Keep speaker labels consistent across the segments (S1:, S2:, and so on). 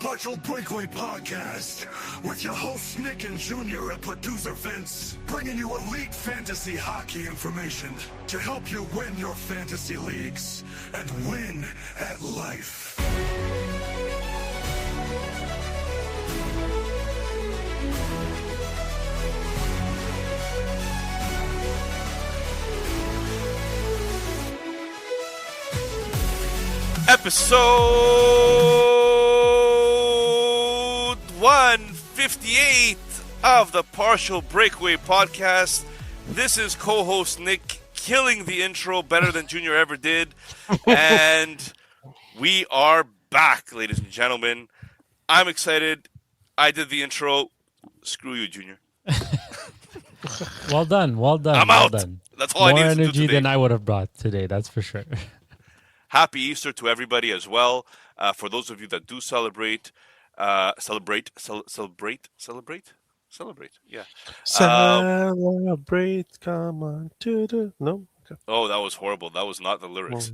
S1: Partial Breakaway Podcast with your hosts Nick and Junior and producer Vince, bringing you elite fantasy hockey information to help you win your fantasy leagues and win at life.
S2: Episode 158 of the Partial Breakaway Podcast. This is co-host Nick, killing the intro better than Junior ever did. And we are back, ladies and gentlemen. I'm excited. I did the intro. Screw you, Junior.
S3: Well done.
S2: I'm
S3: well
S2: out.
S3: Done.
S2: That's all I
S3: More
S2: needed to do
S3: energy
S2: today.
S3: than I would have brought today, that's for sure.
S2: Happy Easter to everybody as well. For those of you that do celebrate, yeah.
S4: Celebrate, come on to the... No? Okay.
S2: Oh, that was horrible. That was not the lyrics.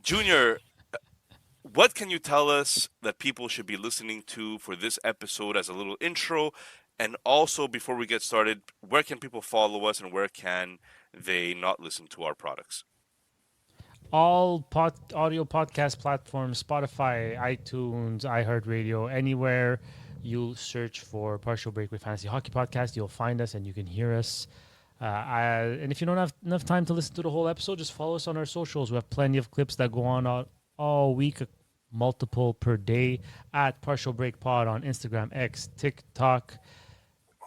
S2: Junior, what can you tell us that people should be listening to for this episode as a little intro? And also, before we get started, where can people follow us and where can they not listen to our products?
S3: All audio podcast platforms, Spotify, iTunes, iHeartRadio, anywhere you search for Partial Breakaway Fantasy Hockey Podcast, you'll find us and you can hear us. And if you don't have enough time to listen to the whole episode, just follow us on our socials. We have plenty of clips that go on all week, multiple per day, at Partial Break Pod on Instagram, X, TikTok,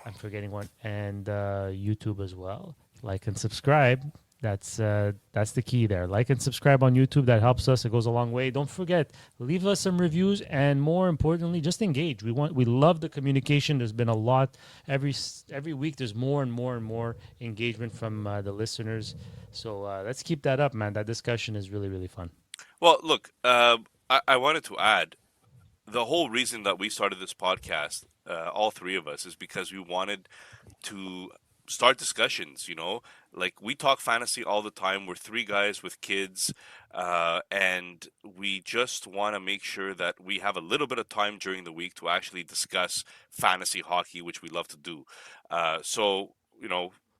S3: I'm forgetting one, and YouTube as well. Like and subscribe. That's the key there. Like and subscribe on YouTube. That helps us. It goes a long way. Don't forget, leave us some reviews, and more importantly, just engage. We love the communication. There's been a lot every week. There's more and more and more engagement from the listeners. So let's keep that up, man. That discussion is really, really fun.
S2: Well, look, I wanted to add, the whole reason that we started this podcast, all three of us, is because we wanted to start discussions, like we talk fantasy all the time. We're three guys with kids, and we just want to make sure that we have a little bit of time during the week to actually discuss fantasy hockey, which we love to do. So,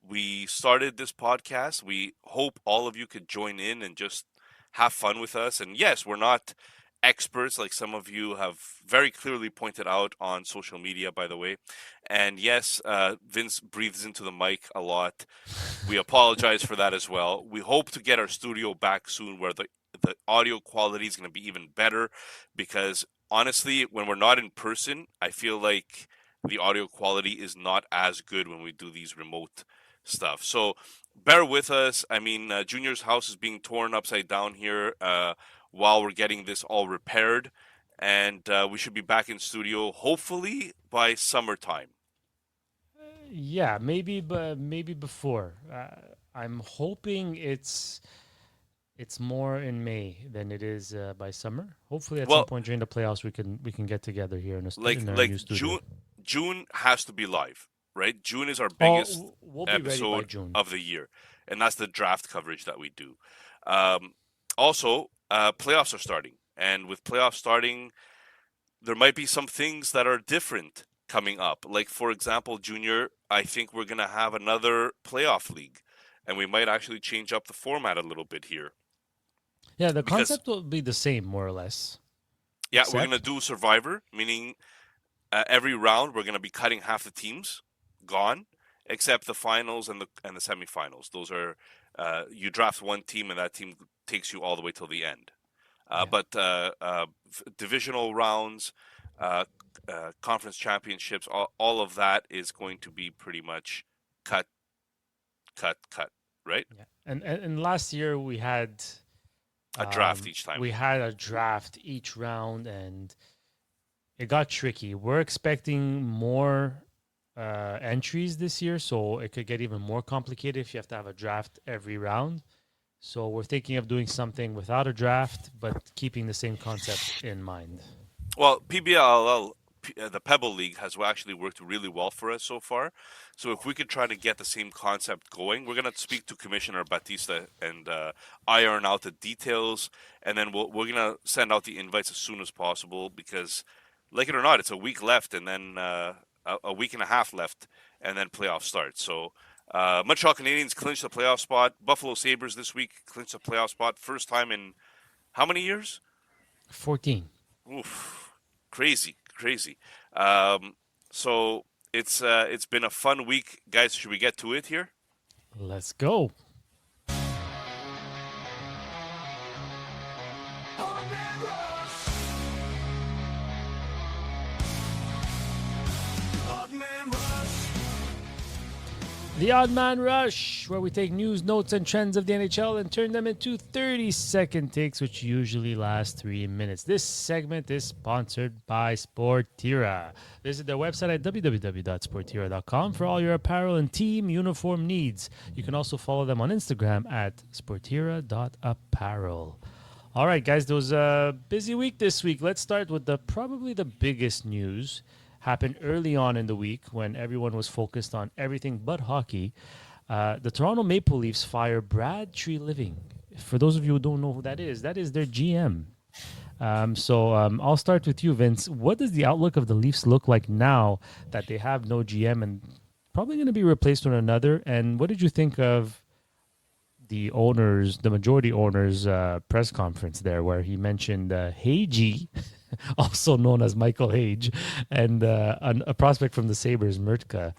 S2: we started this podcast. We hope all of you could join in and just have fun with us. And yes, we're not experts, like some of you have very clearly pointed out on social media, by the way. And yes, Vince breathes into the mic a lot. We apologize for that as well. We hope to get our studio back soon where the audio quality is going to be even better, because honestly, when we're not in person, I feel like the audio quality is not as good when we do these remote stuff. So bear with us. I mean, Junior's house is being torn upside down here while we're getting this all repaired, and we should be back in studio hopefully by summertime.
S3: Yeah, maybe before. I'm hoping it's more in May than it is by summer. Hopefully, at some point during the playoffs, we can get together here in our new studio.
S2: June has to be live, right? June is our biggest
S3: we'll be
S2: episode
S3: ready by June
S2: of the year, and that's the draft coverage that we do. Also, playoffs are starting, and with playoffs starting, there might be some things that are different coming up. Like, for example, Junior, I think we're going to have another playoff league, and we might actually change up the format a little bit here.
S3: Yeah, the concept will be the same, more or less.
S2: Yeah,
S3: Except?
S2: We're going to do Survivor, meaning every round we're going to be cutting half the teams, gone, except the finals and the semifinals. Those are you draft one team, and that team takes you all the way till the end. But divisional rounds, conference championships, all of that is going to be pretty much cut, right?
S3: Yeah. And last year we had
S2: a draft each time.
S3: We had a draft each round, and it got tricky. We're expecting more entries this year, so it could get even more complicated if you have to have a draft every round. So we're thinking of doing something without a draft, but keeping the same concept in mind.
S2: Well, PBLL the Pebble League has actually worked really well for us so far. So if we could try to get the same concept going, we're gonna speak to Commissioner Batista and iron out the details, and then we're gonna send out the invites as soon as possible because, like it or not, it's a week left, and then a week and a half left, and then playoff starts. So. Montreal Canadiens clinched the playoff spot. Buffalo Sabres this week clinched the playoff spot. First time in how many years?
S3: 14.
S2: Oof, crazy, crazy. So it's been a fun week, guys. Should we get to it here?
S3: Let's go. The Odd Man Rush, where we take news, notes, and trends of the NHL and turn them into 30-second takes, which usually last 3 minutes. This segment is sponsored by Sportira. Visit their website at www.sportira.com for all your apparel and team uniform needs. You can also follow them on Instagram at sportira.apparel. All right, guys, there was a busy week this week. Let's start with probably the biggest news. Happened early on in the week when everyone was focused on everything but hockey. The Toronto Maple Leafs fire Brad Treliving. For those of you who don't know who that is their GM. I'll start with you, Vince. What does the outlook of the Leafs look like now that they have no GM and probably going to be replaced with another? And what did you think of the majority owners' press conference there, where he mentioned Hagee, also known as Michael Hage, and a prospect from the Sabres, Murtka.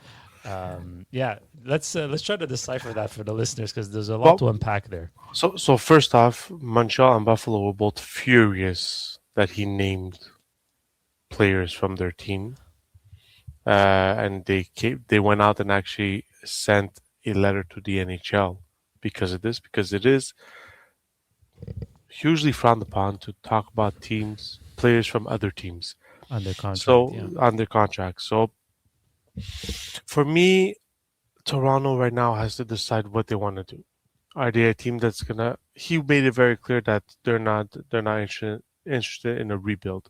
S3: Let's try to decipher that for the listeners because there's a lot to unpack there.
S4: So first off, Montreal and Buffalo were both furious that he named players from their team, and they went out and actually sent a letter to the NHL because of this, because it is hugely frowned upon to talk about players from other teams
S3: under contract.
S4: Under contract. So for me, Toronto right now has to decide what they want to do. Are they a team that's gonna? He made it very clear that they're not interested in a rebuild.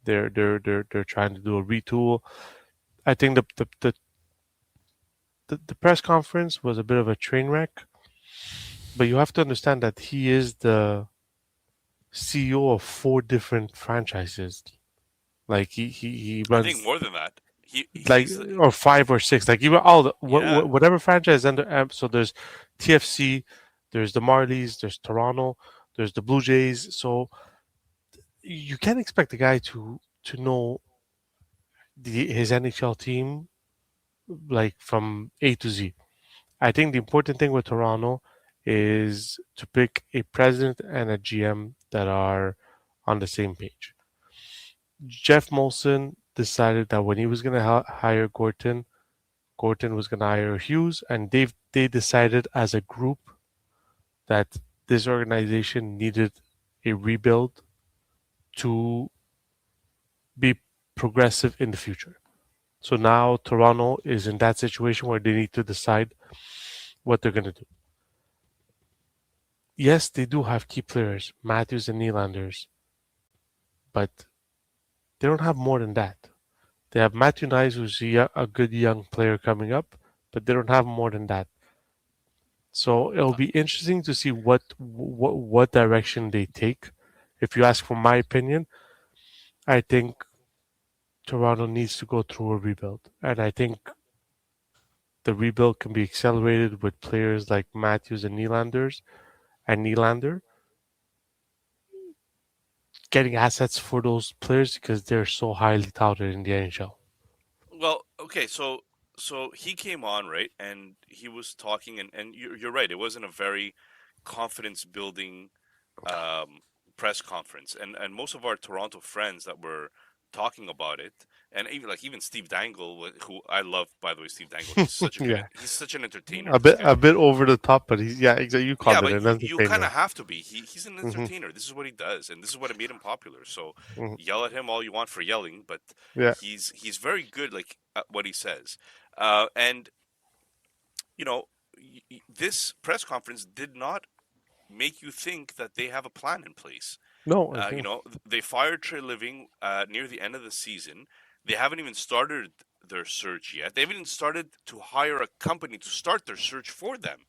S4: They're trying to do a retool. I think the press conference was a bit of a train wreck, but you have to understand that he is the CEO of 4 different franchises. Like he runs.
S2: I think more than that.
S4: Or 5 or 6. Like even all whatever franchise under. So there's TFC, there's the Marlies, there's Toronto, there's the Blue Jays. So you can't expect the guy to know his NHL team like from A to Z. I think the important thing with Toronto is to pick a president and a GM that are on the same page. Jeff Molson decided that when he was going to hire Gorton was going to hire Hughes, and they decided as a group that this organization needed a rebuild to be progressive in the future. So now Toronto is in that situation where they need to decide what they're going to do. Yes, they do have key players, Matthews and Nylanders, but they don't have more than that. They have Matthew Nyes, who's a good young player coming up, but they don't have more than that. So it'll be interesting to see what direction they take. If you ask for my opinion, I think Toronto needs to go through a rebuild, and I think the rebuild can be accelerated with players like Matthews and Nylander getting assets for those players because they're so highly touted in the NHL.
S2: Well, okay, so he came on, right, and he was talking, and you're right, it wasn't a very confidence-building press conference, and most of our Toronto friends that were talking about it, and even Steve Dangle, who I love, by the way, Steve Dangle. He's such he's such an entertainer.
S4: A bit over the top, but he's exactly. You called it an entertainer.
S2: You kind of have to be. He's an entertainer. This is what he does, and this is what made him popular. So yell at him all you want for yelling, but he's very good, like at what he says, and this press conference did not make you think that they have a plan in place.
S4: No,
S2: they fired Treliving near the end of the season. They haven't even started their search yet. They haven't even started to hire a company to start their search for them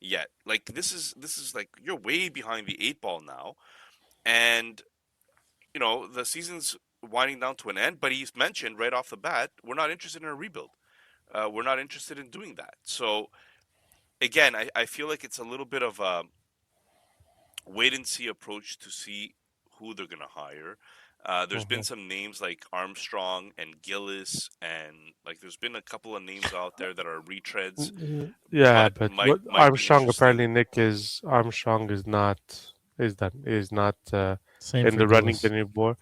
S2: yet. Like this is like you're way behind the eight ball now, and the season's winding down to an end. But he's mentioned right off the bat, we're not interested in a rebuild. We're not interested in doing that. So again, I feel like it's a little bit of a wait and see approach to see who they're going to hire. There's been some names like Armstrong and Gillis, and like there's been a couple of names out there that are retreads.
S4: Yeah,
S2: But
S4: but
S2: might
S4: what
S2: might be
S4: Armstrong
S2: interesting.
S4: apparently Nick is Armstrong is not
S3: Same
S4: in
S3: for
S4: the running
S3: Gillis.
S4: anymore.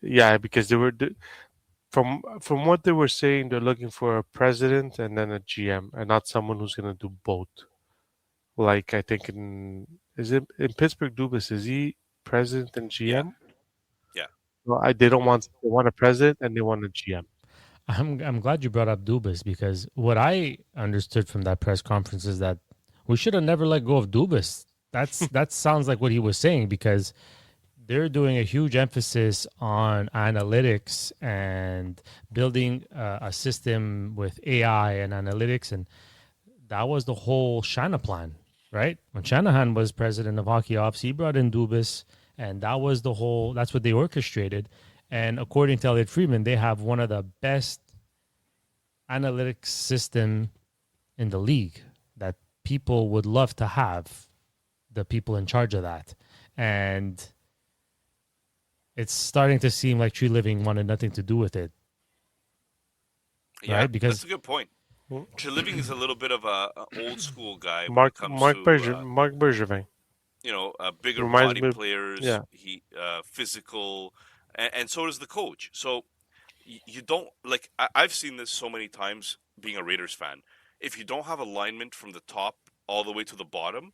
S4: Yeah, because they were from what they were saying, they're looking for a president and then a GM, and not someone who's gonna do both. Like I think in Pittsburgh, Dubas is he president and
S2: Yeah,
S4: GM?
S2: yeah,
S4: Well, they want a president and they want a GM.
S3: I'm glad you brought up Dubas because what I understood from that press conference is that we should have never let go of Dubas. That sounds like what he was saying because they're doing a huge emphasis on analytics and building a system with AI and analytics, and that was the whole Shana plan, right? When Shanahan was president of Hockey Ops, he brought in Dubas, and that's what they orchestrated. And according to Elliot Friedman, they have one of the best analytics system in the league that people would love to have the people in charge of that. And it's starting to seem like Tree Living wanted nothing to do with it,
S2: yeah.
S3: right?
S2: That's
S3: Because
S2: a good point. Treliving is a little bit of a old school guy when it
S4: Mark
S2: comes
S4: Mark
S2: to
S4: Berger Mark Bergevin
S2: bigger
S4: reminds
S2: body
S4: me of,
S2: players.
S4: yeah.
S2: He physical, and so does the coach. So you don't like. I've seen this so many times being a Raiders fan. If you don't have alignment from the top all the way to the bottom,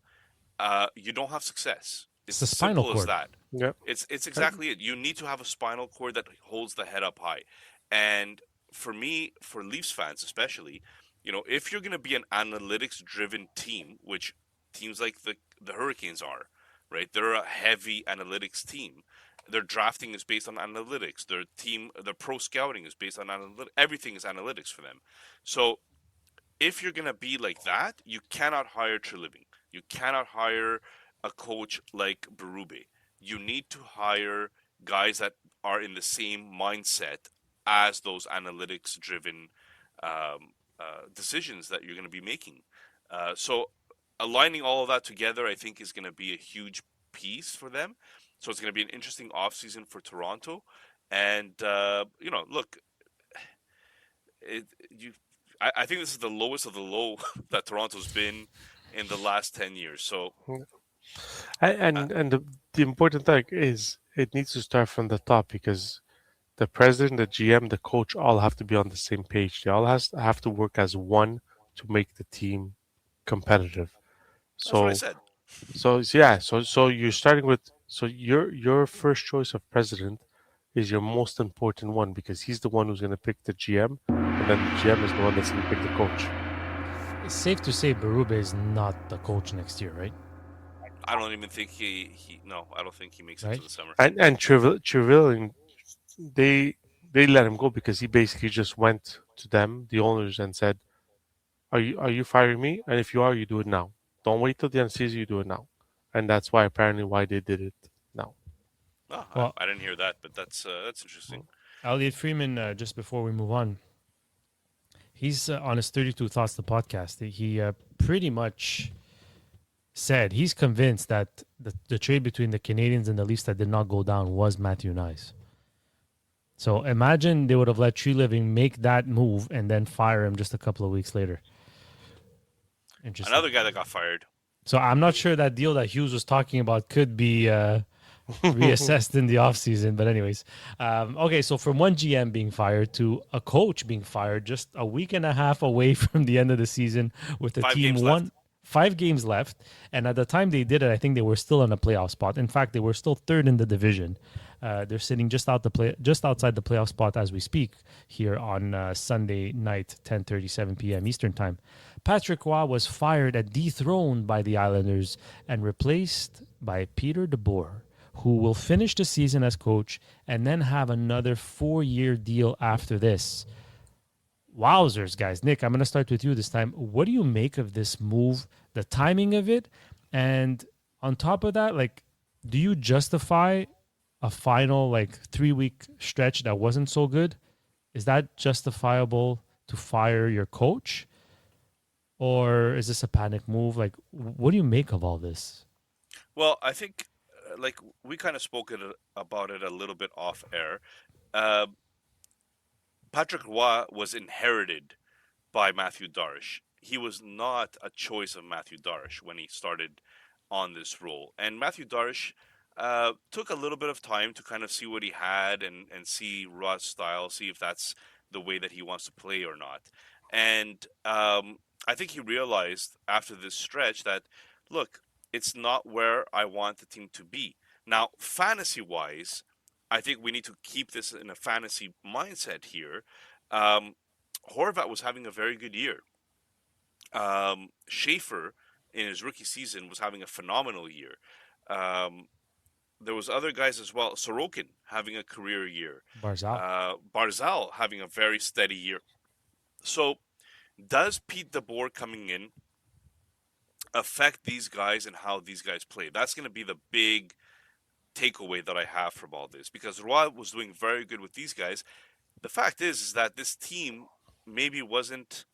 S2: you don't have success.
S3: it's
S2: It's
S3: the
S2: as
S3: spinal
S2: simple as
S3: cord.
S2: that.
S4: Yeah.
S2: It's exactly it. You need to have a spinal cord that holds the head up high. And for me, for Leafs fans especially, if you're going to be an analytics driven team, which teams like the Hurricanes are, right? They're a heavy analytics team. Their drafting is based on analytics. Their pro scouting is based on analytics. Everything is analytics for them. So if you're going to be like that, you cannot hire Treliving. You cannot hire a coach like Berube. You need to hire guys that are in the same mindset as those analytics driven decisions that you're going to be making. So aligning all of that together, I think, is going to be a huge piece for them. So it's going to be an interesting offseason for Toronto. And, look, it, you I think this is the lowest of the low that Toronto's been in the last 10 years. So, uh,
S4: And the important thing is it needs to start from the top because the president, the GM, the coach all have to be on the same page. They all have to work as one to make the team competitive.
S2: that's what I
S4: So
S2: said.
S4: so you're starting with your first choice of president is your most important one because he's the one who's going to pick the GM, and then the GM is the one that's going to pick the coach.
S3: It's safe to say Berube is not the coach next year, right?
S2: I don't even think he no, I don't think he makes it to
S3: Right?
S2: the summer.
S4: And Treville, they they let him go because he basically just went to them, the owners, and said, "Are you firing me? And if you are, you do it now. Don't wait till the end of the season. You do it now." And that's why they did it now.
S2: No,
S3: Well,
S2: I didn't hear that, but that's interesting.
S3: Elliot Freeman, just before we move on, he's on his 32 Thoughts, the podcast. He pretty much said he's convinced that the trade between the Canadians and the Leafs that did not go down was Matthew Nyes. So imagine they would have let Tree Living make that move and then fire him just a couple of weeks later. Interesting.
S2: Another guy that got fired.
S3: So I'm not sure that deal that Hughes was talking about could be reassessed in the offseason. But anyways, okay, so from one GM being fired to a coach being fired just a week and a half away from the end of the season with the
S2: Five
S3: team
S2: games left.
S3: 5 games left. And at the time they did it, I think they were still in a playoff spot. In fact, they were still third in the division. They're sitting just outside the playoff spot as we speak here on Sunday night, 10:37 p.m. Eastern time. Patrick Roy was fired and dethroned by the Islanders and replaced by Peter DeBoer, who will finish the season as coach and then have another 4-year deal after this. Wowzers, guys. Nick, I'm going to start with you this time. What do you make of this move, the timing of it? And on top of that, like, do you justify a final, like, 3-week stretch that wasn't so good? Is that justifiable to fire your coach? Or is this a panic move? Like, what do you make of all this?
S2: Well, I think like we kind of about it a little bit off air. Uh, Patrick Roy was inherited by Matthew Darsh. He was not a choice of Matthew Darsh when he started on this role. And Matthew Darsh took a little bit of time to kind of see what he had and see Roy's style, see if that's the way that he wants to play or not. And I think he realized after this stretch that, look, it's not where I want the team to be. Now, fantasy-wise, I think we need to keep this in a fantasy mindset here. Horvat was having a very good year. Schaefer, in his rookie season, was having a phenomenal year. There was other guys as well. Sorokin having a career year. Barzal having a very steady year. So, does Pete DeBoer coming in affect these guys and how these guys play? That's going to be the big takeaway that I have from all this, because Roy was doing very good with these guys. The fact is that this team maybe wasn't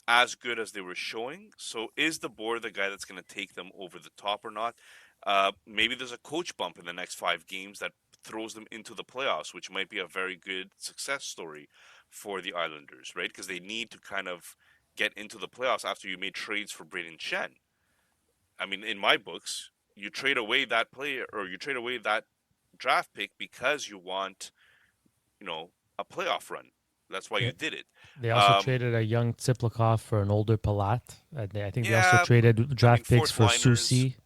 S2: as good as they were showing. So is DeBoer the guy that's going to take them over the top or not? Maybe there's a coach bump in the next 5 games that throws them into the playoffs, which might be a very good success story for the Islanders, right? Because they need to kind of get into the playoffs after you made trades for Braden Shen. I mean, in my books, you trade away that player or you trade away that draft pick because you want, a playoff run. That's why you did it.
S3: They also traded a young Tsiplakov for an older Palat. I think they also
S2: Yeah,
S3: traded draft picks for
S2: fourth liners.
S3: Susi.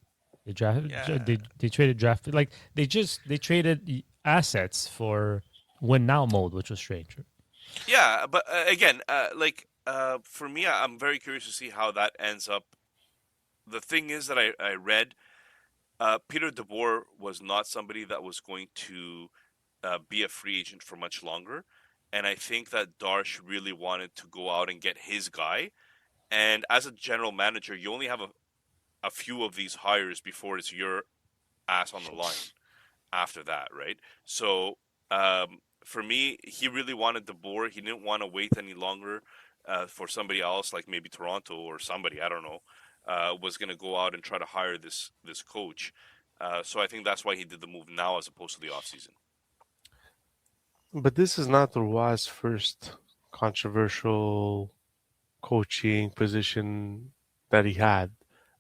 S3: They traded draft like they traded assets for win now mode, which was strange.
S2: Yeah, but again, for me, I'm very curious to see how that ends up. The thing is that I read Peter DeBoer was not somebody that was going to be a free agent for much longer. And I think that Darsh really wanted to go out and get his guy. And as a general manager, you only have a few of these hires before it's your ass on the line after that, right? So for me, he really wanted DeBoer. He didn't want to wait any longer for somebody else, like maybe Toronto or somebody, I don't know, was going to go out and try to hire this coach. So I think that's why he did the move now as opposed to the offseason.
S4: But this is not Roy's first controversial coaching position that he had.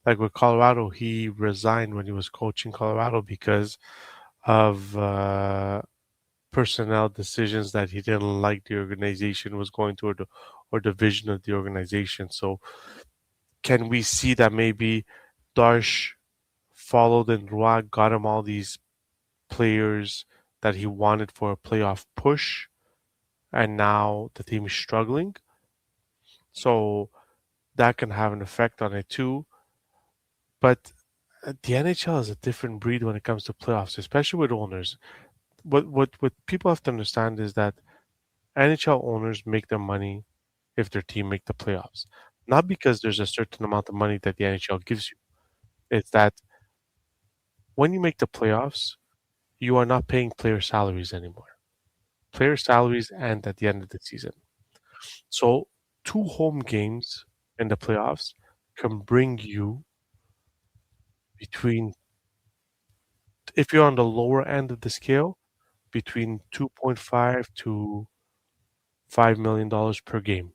S4: Like with Colorado, he resigned when he was coaching Colorado because of personnel decisions that he didn't like the organization was going to, or the vision of the organization. So can we see that maybe Darsh followed in Roy, got him all these players that he wanted for a playoff push, and now the team is struggling? So that can have an effect on it too. But the NHL is a different breed when it comes to playoffs, especially with owners. What people have to understand is that NHL owners make their money if their team make the playoffs. Not because there's a certain amount of money that the NHL gives you. It's that when you make the playoffs, you are not paying player salaries anymore. Player salaries end at the end of the season. So 2 home games in the playoffs can bring you between, if you're on the lower end of the scale, between $2.5 to $5 million per game.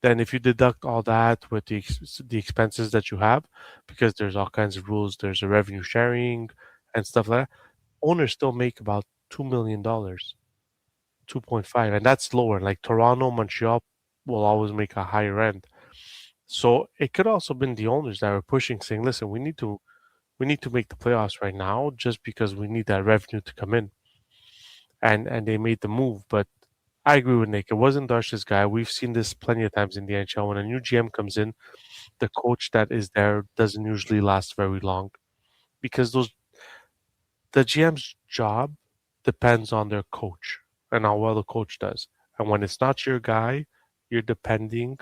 S4: Then if you deduct all that with the expenses that you have, because there's all kinds of rules, there's a revenue sharing and stuff like that, owners still make about $2 million, 2.5, and that's lower. Like Toronto, Montreal will always make a higher end. So it could also been the owners that were pushing, saying, "Listen, we need to make the playoffs right now, just because we need that revenue to come in." And they made the move. But I agree with Nick. It wasn't Darsh's guy. We've seen this plenty of times in the NHL. When a new GM comes in, the coach that is there doesn't usually last very long, because the GM's job depends on their coach and how well the coach does. And when it's not your guy, you're depending.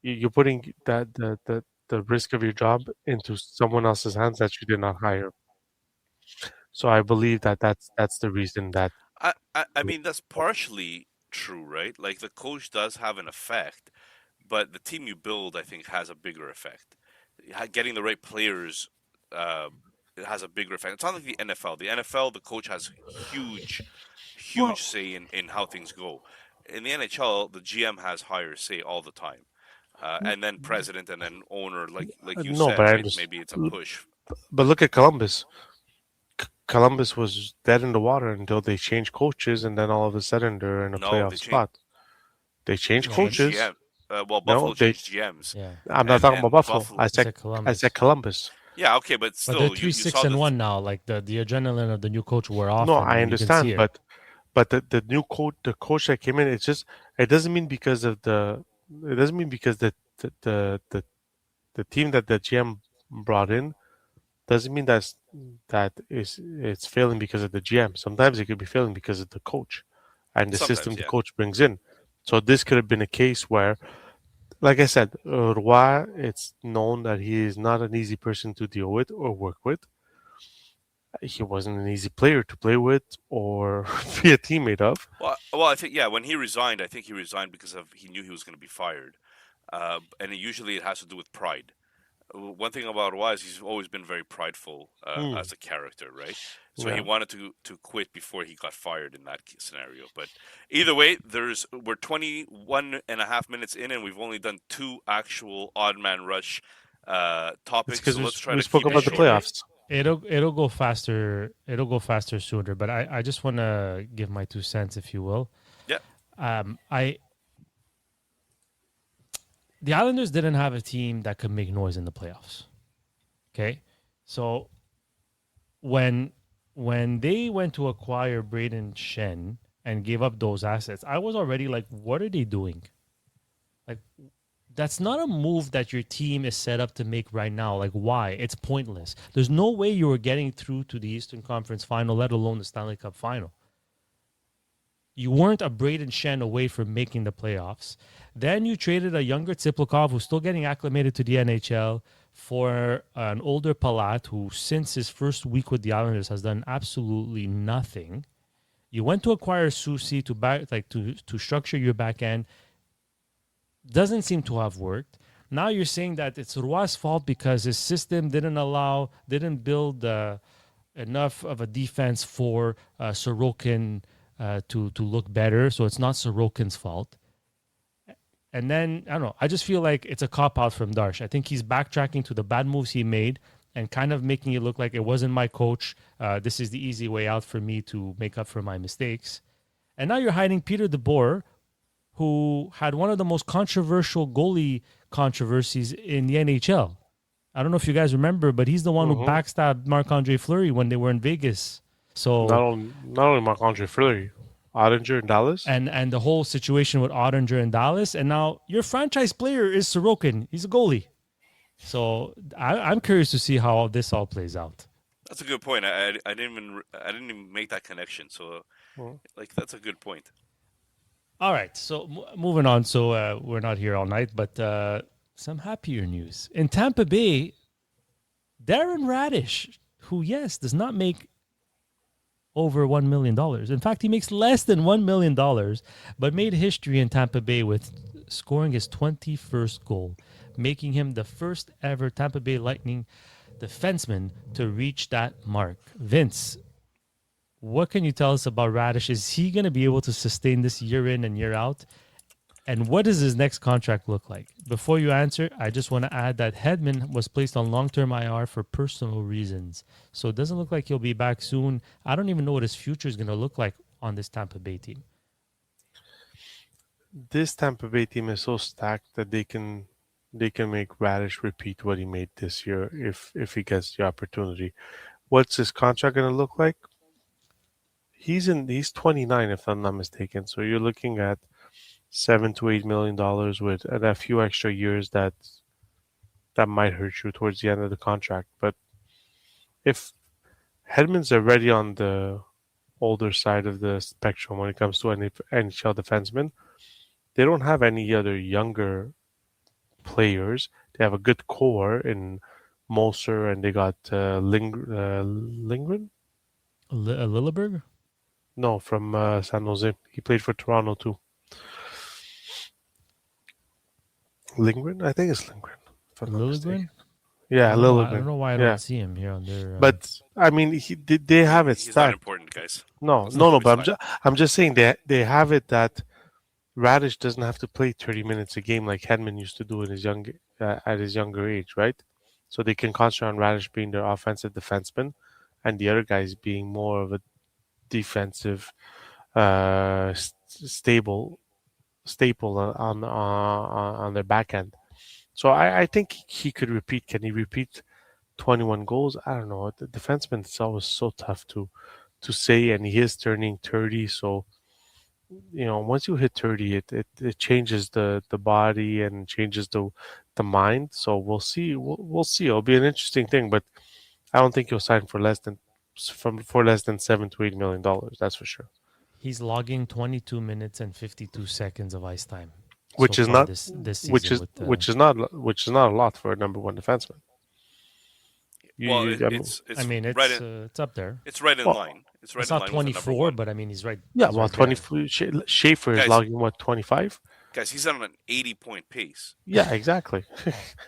S4: You're putting the risk of your job into someone else's hands that you did not hire. So I believe that that's the reason that.
S2: I mean, that's partially true, right? Like the coach does have an effect, but the team you build, I think, has a bigger effect. Getting the right players, uh, it has a bigger effect. It's not like the NFL. The NFL, the coach has
S4: Well,
S2: huge say in how things go. In the NHL, the GM has higher say all the time, and then president, and then owner, like you
S4: no,
S2: said,
S4: but I
S2: right?
S4: understand.
S2: Maybe it's a push.
S4: But look at Columbus. Columbus was dead in the water until they changed coaches, and then all of a sudden they're in a
S2: No,
S4: playoff spot. They changed
S2: they
S3: Yeah, but
S2: changed
S4: coaches.
S2: GM. Well,
S4: No,
S2: Buffalo
S4: they.
S2: changed GMs,
S3: yeah,
S4: I'm not talking about
S2: and
S4: Buffalo.
S2: Buffalo.
S3: I said
S4: I
S3: Columbus.
S4: said Columbus.
S2: Yeah, okay, but
S3: But they're
S2: still,
S3: three,
S2: you
S3: six,
S2: saw
S3: and
S2: the
S3: one now. Like the adrenaline of the new coach wore
S4: No,
S3: off,
S4: I
S3: and you can see
S4: understand,
S3: it.
S4: but the new coach, the coach that came in, it's just it doesn't mean because of the it doesn't mean because the team that the GM brought in doesn't mean that is it's failing because of the GM. Sometimes it could be failing because of the coach and the system
S2: sometimes,
S4: the
S2: yeah.
S4: coach brings in. So this could have been a case where, like I said, Roy, it's known that he is not an easy person to deal with or work with. He wasn't an easy player to play with or be a teammate of.
S2: Well, I think yeah. When he resigned, I think he resigned because of he knew he was going to be fired, and usually it has to do with pride. One thing about Wise, he's always been very prideful
S4: Hmm.
S2: as a character, right? So he
S4: Yeah.
S2: wanted to quit before he got fired in that scenario. But either way, we're 21 and a half minutes in, and we've only done two actual odd man rush
S4: It's
S2: topics.
S4: because
S2: So let's try
S4: we
S2: to
S4: spoke
S2: keep it
S4: about the
S2: shorter.
S4: playoffs.
S3: It'll go faster. It'll go faster sooner. But I just want to give my 2 cents, if you will.
S2: Yeah,
S3: I the Islanders didn't have a team that could make noise in the playoffs. Okay, so when they went to acquire Braden Shen and gave up those assets, I was already like, what are they doing? Like, that's not a move that your team is set up to make right now. Like, why? It's pointless. There's no way you were getting through to the Eastern Conference final, let alone the Stanley Cup final. You weren't a Braden Shen away from making the playoffs. Then you traded a younger Tsiplakov who's still getting acclimated to the NHL for an older Palat who, since his first week with the Islanders, has done absolutely nothing. You went to acquire Susi to structure your back end. Doesn't seem to have worked. Now you're saying that it's Roy's fault because his system didn't build enough of a defense for Sorokin to look better. So it's not Sorokin's fault. And then I don't know. I just feel like it's a cop out from Darsh. I think he's backtracking to the bad moves he made and kind of making it look like it wasn't my coach. This is the easy way out for me to make up for my mistakes. And now you're hiding Peter DeBoer, who had one of the most controversial goalie controversies in the NHL. I don't know if you guys remember, but he's the one who
S4: Hmm.
S3: backstabbed Marc-Andre Fleury when they were in Vegas. So
S4: Not only Marc-Andre Fleury, Ottinger in Dallas.
S3: and the whole situation with Ottinger in Dallas, and now your franchise player is Sorokin. He's a goalie. So I'm curious to see how this all plays out.
S2: that's a good point. I didn't even make that connection. So
S4: Mhm.
S2: like that's a good point.
S3: All right, so moving on. So we're not here all night, but some happier news in Tampa Bay. Darren Raddysh, who yes does not make over $1 million. In fact, he makes less than $1 million, but made history in Tampa Bay with scoring his 21st goal, making him the first ever Tampa Bay Lightning defenseman to reach that mark. Vince, what can you tell us about Raddysh? Is he going to be able to sustain this year in and year out? And what does his next contract look like? Before you answer, I just want to add that Hedman was placed on long-term IR for personal reasons. So it doesn't look like he'll be back soon. I don't even know what his future is going to look like on this Tampa Bay team.
S4: This Tampa Bay team is so stacked that they can make Raddysh repeat what he made this year if he gets the opportunity. What's his contract going to look like? He's 29 if I'm not mistaken. So you're looking at $7 to $8 million with a few extra years that might hurt you towards the end of the contract. But if Hedman's already on the older side of the spectrum when it comes to any NHL defensemen. They don't have any other younger players. They have a good core in Moser, and they got Lindgren.
S3: Lilleberg?
S4: No, from San Jose. He played for Toronto too. Lindgren, I think it's Lindgren. If I'm not mistaken.
S3: Lilligren?
S4: Yeah,
S3: I
S4: Lilligren.
S3: don't know why I
S4: Yeah,
S3: don't see him here on their.
S4: but I mean, they have it
S2: He's not
S4: stacked.
S2: important, guys.
S4: No,
S2: It's
S4: no, no.
S2: it's
S4: But
S2: fine.
S4: I'm just saying they have it that Raddysh doesn't have to play 30 minutes a game like Hedman used to do in his at his younger age, right? So they can concentrate on Raddysh being their offensive defenseman, and the other guys being more of a defensive, stable staple on their back end. So I think he could repeat. Can he repeat 21 goals? I don't know. The defenseman is always so tough to say, and he is turning 30. So once you hit 30, it changes the body and changes the mind. So we'll see. We'll see. It'll be an interesting thing, but I don't think he'll sign for less than $7 to $8 million. That's for sure.
S3: He's logging 22 minutes and 52 seconds of ice time
S4: Which
S3: so
S4: is
S3: far
S4: not
S3: this
S4: which
S3: season.
S4: is which is not a lot for a number one defenseman.
S2: Well,
S4: I mean,
S3: I mean,
S2: right.
S3: it's up there.
S2: It's right in
S4: well,
S2: line. It's right
S3: It's
S2: in
S3: not
S2: line with the number
S3: 24,
S2: one.
S3: but I mean, he's right.
S4: yeah.
S3: he's
S4: Well,
S3: right there.
S4: 20 Schaefer is
S2: Guys.
S4: logging what 25.
S2: Guys, he's on an 80-point pace.
S4: Yeah, exactly.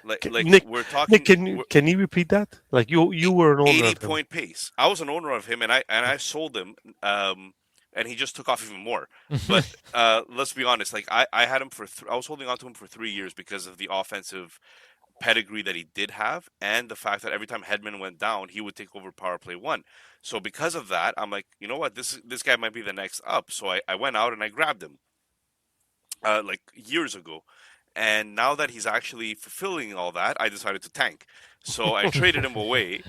S2: Like
S4: Nick,
S2: we're talking.
S4: Nick, can you repeat that? Like you were an owner of him.
S2: 80-point pace. I was an owner of him, and I sold him, and he just took off even more. But let's be honest. Like I had him for I was holding on to him for 3 years because of the offensive pedigree that he did have, and the fact that every time Hedman went down, he would take over power play one. So because of that, I'm like, you know what, this guy might be the next up. So I went out and I grabbed him, like years ago. And now that he's actually fulfilling all that, I decided to tank. So I traded him away.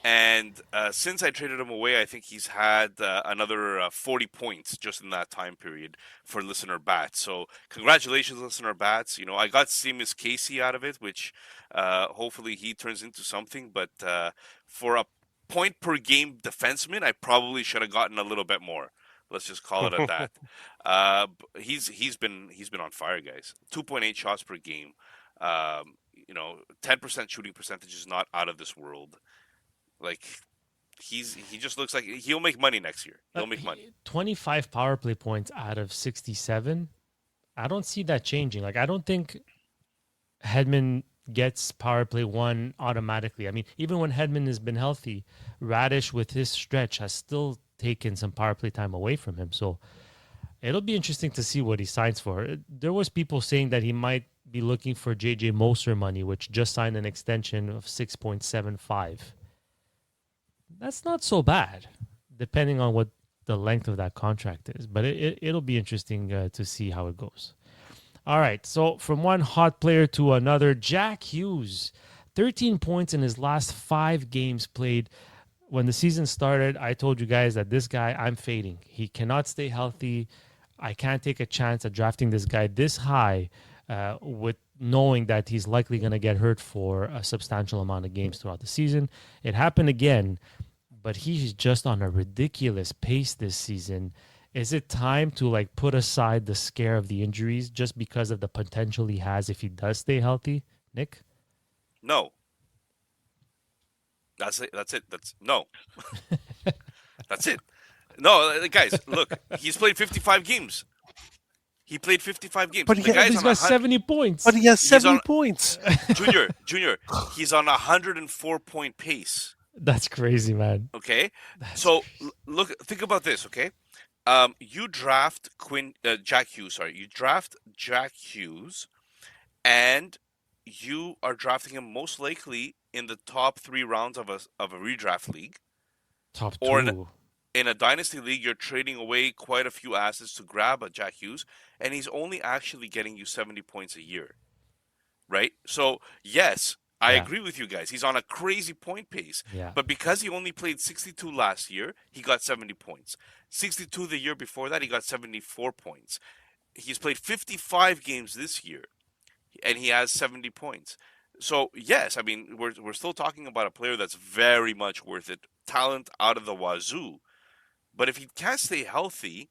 S2: And since I traded him away, I think he's had another 40 points just in that time period for listener bats. So congratulations, listener bats. I got Seamus Casey out of it, which hopefully he turns into something. But for a point per game defenseman, I probably should have gotten a little bit more. Let's just call it at that. He's been on fire, guys. 2.8 shots per game. 10% shooting percentage is not out of this world. Like he just looks like he'll make money next year. He'll make money.
S3: 25 power play points out of 67. I don't see that changing. Like I don't think Hedman gets power play one automatically. I mean, even when Hedman has been healthy, Raddysh with his stretch has still taken some power play time away from him. So it'll be interesting to see what he signs for. There was people saying that he might be looking for JJ Moser money, which just signed an extension of 6.75. That's not so bad, depending on what the length of that contract is. But it'll be interesting to see how it goes. All right, so from one hot player to another, Jack Hughes, 13 points in his last 5 games played. When the season started, I told you guys that this guy, I'm fading. He cannot stay healthy. I can't take a chance at drafting this guy this high with knowing that he's likely going to get hurt for a substantial amount of games throughout the season. It happened again, but he's just on a ridiculous pace this season. Is it time to put aside the scare of the injuries just because of the potential he has if he does stay healthy, Nick?
S2: No. That's it. That's no. That's it. No, guys, look, he's played 55 games. He played 55 games.
S4: But
S3: He's got 70 points.
S4: But he has 70 points.
S2: Junior, he's on a 104-point pace.
S3: That's crazy, man.
S2: Okay? Think about this, okay? You draft Jack Hughes, You draft Jack Hughes, and you are drafting him most likely in the top 3 rounds of a redraft league.
S3: Top 2.
S2: Or in a dynasty league, you're trading away quite a few assets to grab a Jack Hughes, and he's only actually getting you 70 points a year, right? So, yes, I agree with you guys. He's on a crazy point pace, but because he only played 62 last year, he got 70 points. 62 the year before that, he got 74 points. He's played 55 games this year, and he has 70 points. So, yes, I mean, we're still talking about a player that's very much worth it talent out of the wazoo. But if he can't stay healthy,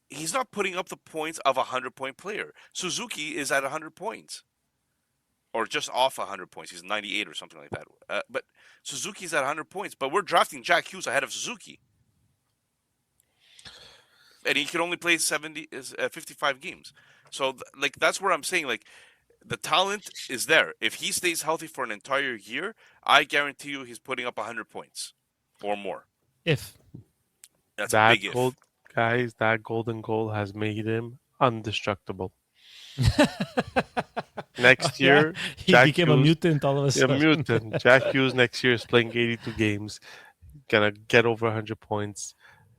S2: he's not putting up the points of a 100-point player. Suzuki is at 100 points. Or just off 100 points. He's 98 or something like that. But Suzuki's at 100 points. But we're drafting Jack Hughes ahead of Suzuki. And he can only play 55 games. So, that's where I'm saying, the talent is there. If he stays healthy for an entire year, I guarantee you he's putting up 100 points or more.
S3: If.
S2: That's a big if.
S4: Guys, that golden goal has made him indestructible. Next year,
S3: he
S4: Jack
S3: became
S4: Hughes,
S3: a mutant all of a sudden.
S4: A mutant. Jack Hughes next year is playing 82 games, gonna get over 100 points.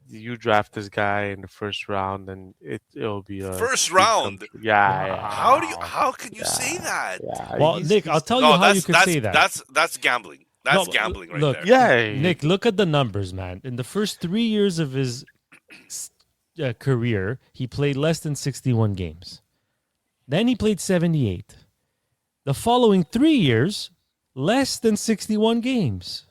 S4: You draft this guy in the first round, and it'll be a
S2: first round.
S4: Yeah.
S2: How can you say that?
S4: Yeah.
S3: Well, Nick, I'll tell you how you could say that.
S2: That's gambling. That's gambling right
S3: look,
S2: there.
S4: Yeah,
S3: Nick, look at the numbers, man. In the first 3 years of his career, he played less than 61 games. Then he played 78. The following 3 years, less than 61 games.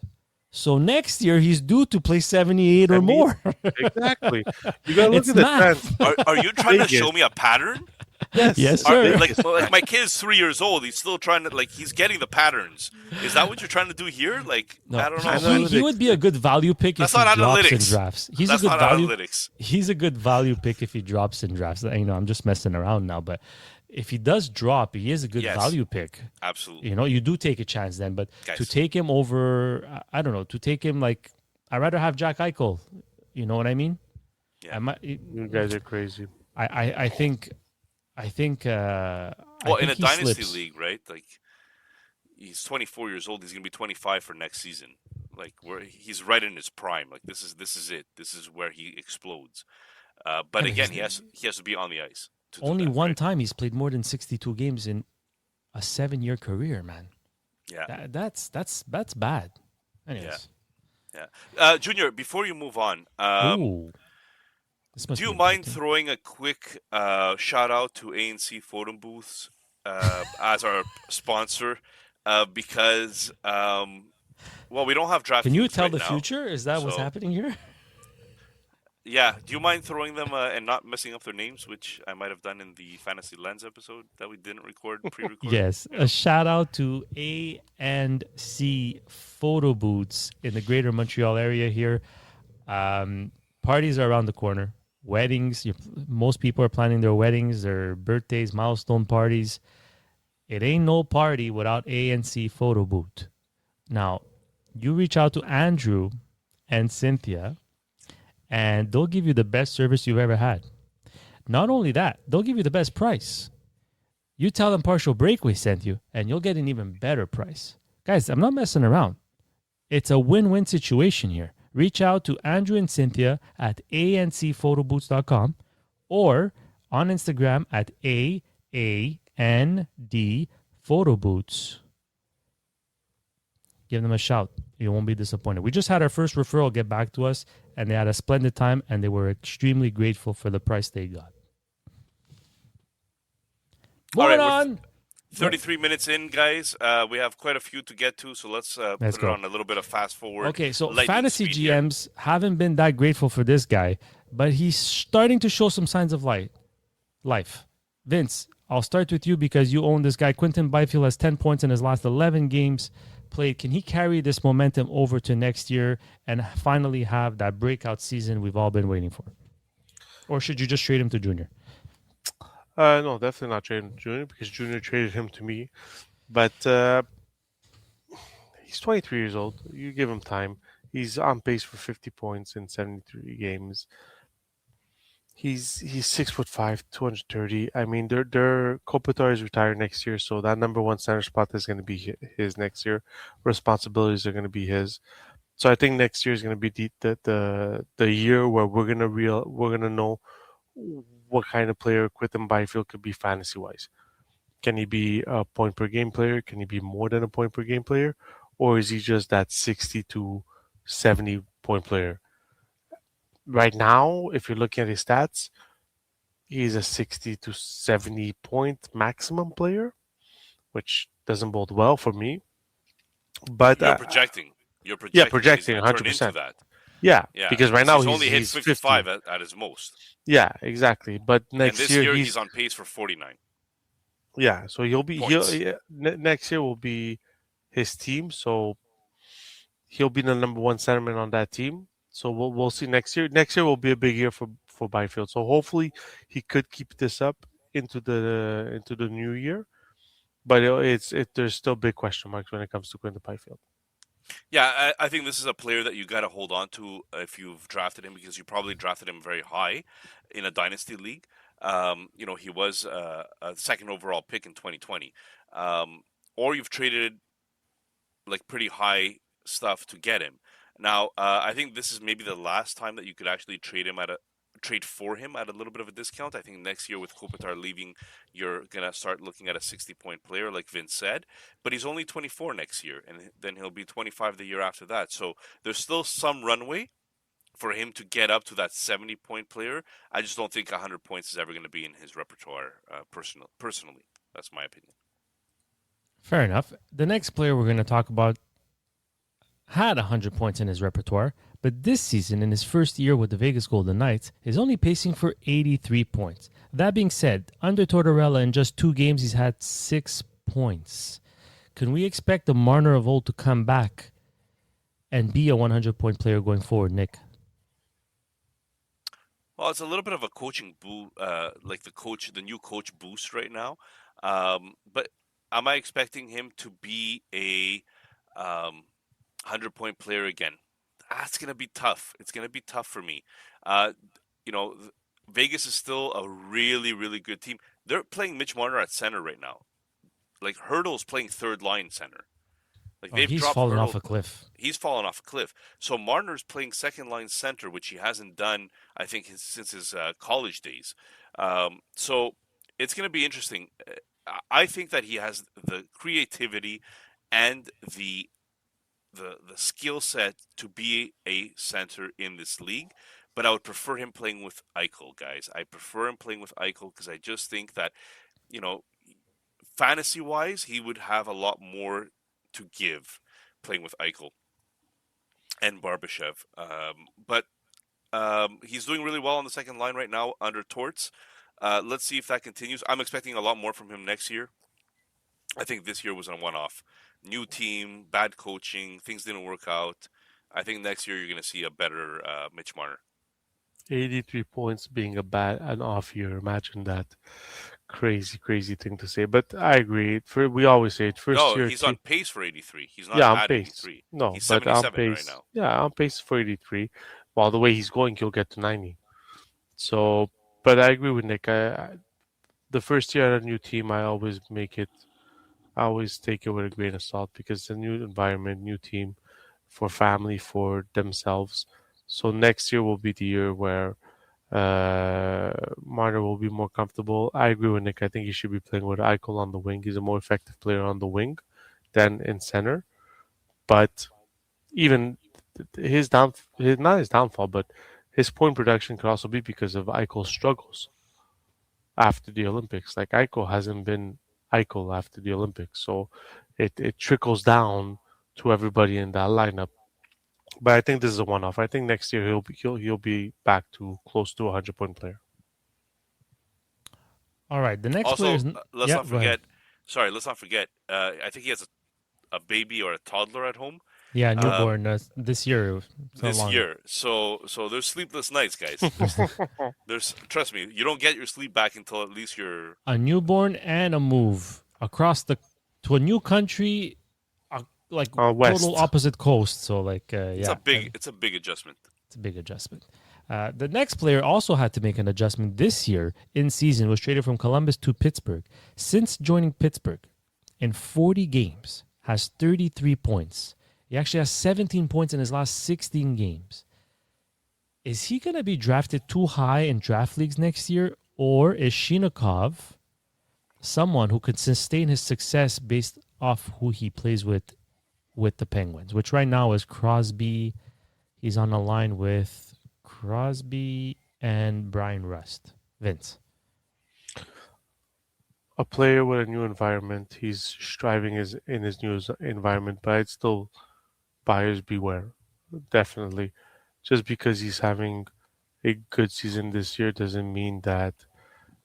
S3: So next year, he's due to play 78 or more.
S4: Exactly. You got to look at the trend.
S2: Are you trying to show me a pattern?
S3: Yes, sir.
S2: Like my kid's 3 years old. He's still trying to, he's getting the patterns. Is that what you're trying to do here?
S3: No,
S2: I don't know.
S3: He would be a good value pick if he drops in drafts.
S2: That's not analytics.
S3: He's a good value pick if he drops in drafts. I'm just messing around now, but if he does drop, he is a good value pick.
S2: Absolutely.
S3: You do take a chance then, but to take him over, I don't know, to take him I'd rather have Jack Eichel. You know what I mean?
S2: Yeah.
S4: You guys are crazy.
S3: I think.
S2: In a dynasty league, right? He's 24 years old. He's gonna be 25 for next season. Where he's right in his prime. This is it. This is where he explodes. But again, he has to be on the ice.
S3: Only one time he's played more than 62 games in a 7-year career, man.
S2: Yeah,
S3: that's bad. Anyways,
S2: yeah. Junior, before you move on, do you mind throwing a quick shout out to ANC Photo Booths as our sponsor? Because we don't have draft.
S3: Can you tell
S2: right
S3: the
S2: now,
S3: future? Is that what's happening here?
S2: Yeah. Do you mind throwing them and not messing up their names, which I might have done in the Fantasy Lens episode that we didn't pre-record?
S3: Yes. A shout out to ANC Photo Booths in the greater Montreal area here. Parties are around the corner. Weddings. Most people are planning their weddings, their birthdays, milestone parties. It ain't no party without ANC Photo Booth. Now, you reach out to Andrew and Cynthia, and they'll give you the best service you've ever had. Not only that, they'll give you the best price. You tell them Partial Breakaway sent you, and you'll get an even better price. Guys, I'm not messing around. It's a win-win situation here. Reach out to Andrew and Cynthia at ancphotobooths.com or on Instagram at AAND Give them a shout. You won't be disappointed. We just had our first referral get back to us, and they had a splendid time, and they were extremely grateful for the price they got. Moving on.
S2: 33 minutes in, guys. We have quite a few to get to, so let's put it on a little bit of fast forward.
S3: Okay, so fantasy GMs haven't been that grateful for this guy, but he's starting to show some signs of life. Vince, I'll start with you because you own this guy. Quinton Byfield has 10 points in his last 11 games played. Can he carry this momentum over to next year and finally have that breakout season we've all been waiting for? Or should you just trade him to Junior?
S4: No, definitely not trading Junior because Junior traded him to me. But he's 23 years old. You give him time. He's on pace for 50 points in 73 games. He's 6'5", 230. I mean, their Kopitar is retired next year, so that number one center spot is going to be his next year. Responsibilities are going to be his. So I think next year is going to be the year where we're gonna know what kind of player Quinton Byfield could be fantasy wise. Can he be a point per game player? Can he be more than a point per game player, or is he just that 60 to 70 point player? Right now, if you're looking at his stats, he's a 60 to 70 point maximum player, which doesn't bode well for me. But
S2: you're projecting. You're
S4: Yeah,
S2: projecting that he's
S4: projecting
S2: going to turn
S4: 100%.
S2: into that.
S4: Yeah,
S2: Yeah,
S4: because right
S2: because
S4: now
S2: he's only hit
S4: he's 50.
S2: 55 at his most.
S4: Yeah, exactly. But
S2: And
S4: next
S2: this
S4: year
S2: year, he's
S4: he's
S2: on pace for 49
S4: yeah. So he'll
S2: points.
S4: yeah, next year will be his team. So he'll be the number one centerman on that team. So we'll see next year. Next year will be a big year for Byfield. So hopefully he could keep this up into the new year. But there's still big question marks when it comes to Quinton Byfield.
S2: Yeah, I think this is a player that you got to hold on to if you've drafted him because you probably drafted him very high in a dynasty league. He was a second overall pick in 2020, or you've traded like pretty high stuff to get him. Now, I think this is maybe the last time that you could actually trade for him at a little bit of a discount. I think next year with Kopitar leaving, you're gonna start looking at a 60-point player, like Vince said. But he's only 24 next year, and then he'll be 25 the year after that. So there's still some runway for him to get up to that 70-point player. I just don't think 100 points is ever going to be in his repertoire. Personally, that's my opinion.
S3: Fair enough. The next player we're going to talk about had 100 points in his repertoire, but this season, in his first year with the Vegas Golden Knights, is only pacing for 83 points. That being said, under Tortorella, in just 2 games, he's had 6 points. Can we expect the Marner of old to come back and be a 100-point player going forward, Nick?
S2: Well, it's a little bit of a coaching like the new coach boost right now. But am I expecting him to be a 100-point player again? That's going to be tough. It's going to be tough for me. Uh, you know, Vegas is still a really, really good team. They're playing Mitch Marner at center right now. Like Hurdle's playing third line center. Like they've
S3: He's
S2: dropped
S3: fallen
S2: Hurdle.
S3: off a cliff.
S2: He's fallen off a cliff. So Marner's playing second line center, which he hasn't done, I think, since his college days. So it's going to be interesting. I think that he has the creativity and the skill set to be a center in this league, but I would prefer him playing with Eichel, guys. I prefer him playing with Eichel because I just think that, you know, fantasy wise, he would have a lot more to give playing with Eichel and Barbashev. But he's doing really well on the second line right now under Torts. Let's see if that continues. I'm expecting a lot more from him next year. I think this year was a one-off. New team, bad coaching, things didn't work out. I think next year you're going to see a better Mitch Marner.
S4: 83 points being an off year. Imagine that. Crazy thing to say. But I agree. We always say it. First year.
S2: He's on pace for 83. He's not
S4: yeah, on
S2: at
S4: pace.
S2: 83.
S4: No,
S2: he's
S4: but on
S2: 77
S4: pace.
S2: right now.
S4: Yeah, on pace for 83. While the way he's going, he'll get to 90. So, but I agree with Nick. The first year at a new team, I always take it with a grain of salt because it's a new environment, new team, for family, for themselves. So next year will be the year where Marner will be more comfortable. I agree with Nick. I think he should be playing with Eichel on the wing. He's a more effective player on the wing than in center. But even not his downfall, but his point production could also be because of Eichel's struggles after the Olympics. Like Eichel hasn't been Eichel after the Olympics, so it trickles down to everybody in that lineup. But I think this is a one-off. I think next year he'll be back to close to a 100-point player.
S3: All right, the next
S2: Also,
S3: player is...
S2: let's
S3: yeah,
S2: not
S3: go ahead.
S2: forget. Sorry, let's not forget. I think he has a baby or a toddler at home.
S3: Yeah, newborn this year.
S2: So there's sleepless nights, guys. There's trust me, you don't get your sleep back until at least you're
S3: a newborn and a move to a new country, like
S4: west.
S3: total opposite coast. So like
S2: it's a big adjustment.
S3: It's a big adjustment. The next player also had to make an adjustment this year in season, was traded from Columbus to Pittsburgh. Since joining Pittsburgh, in 40 games, has 33 points. He actually has 17 points in his last 16 games. Is he going to be drafted too high in draft leagues next year? Or is Chinakhov someone who could sustain his success based off who he plays with the Penguins? Which right now is Crosby. He's on a line with Crosby and Brian Rust. Vince.
S4: A player with a new environment. He's striving in his new environment, but I'd still buyers beware. Definitely. Just because he's having a good season this year doesn't mean that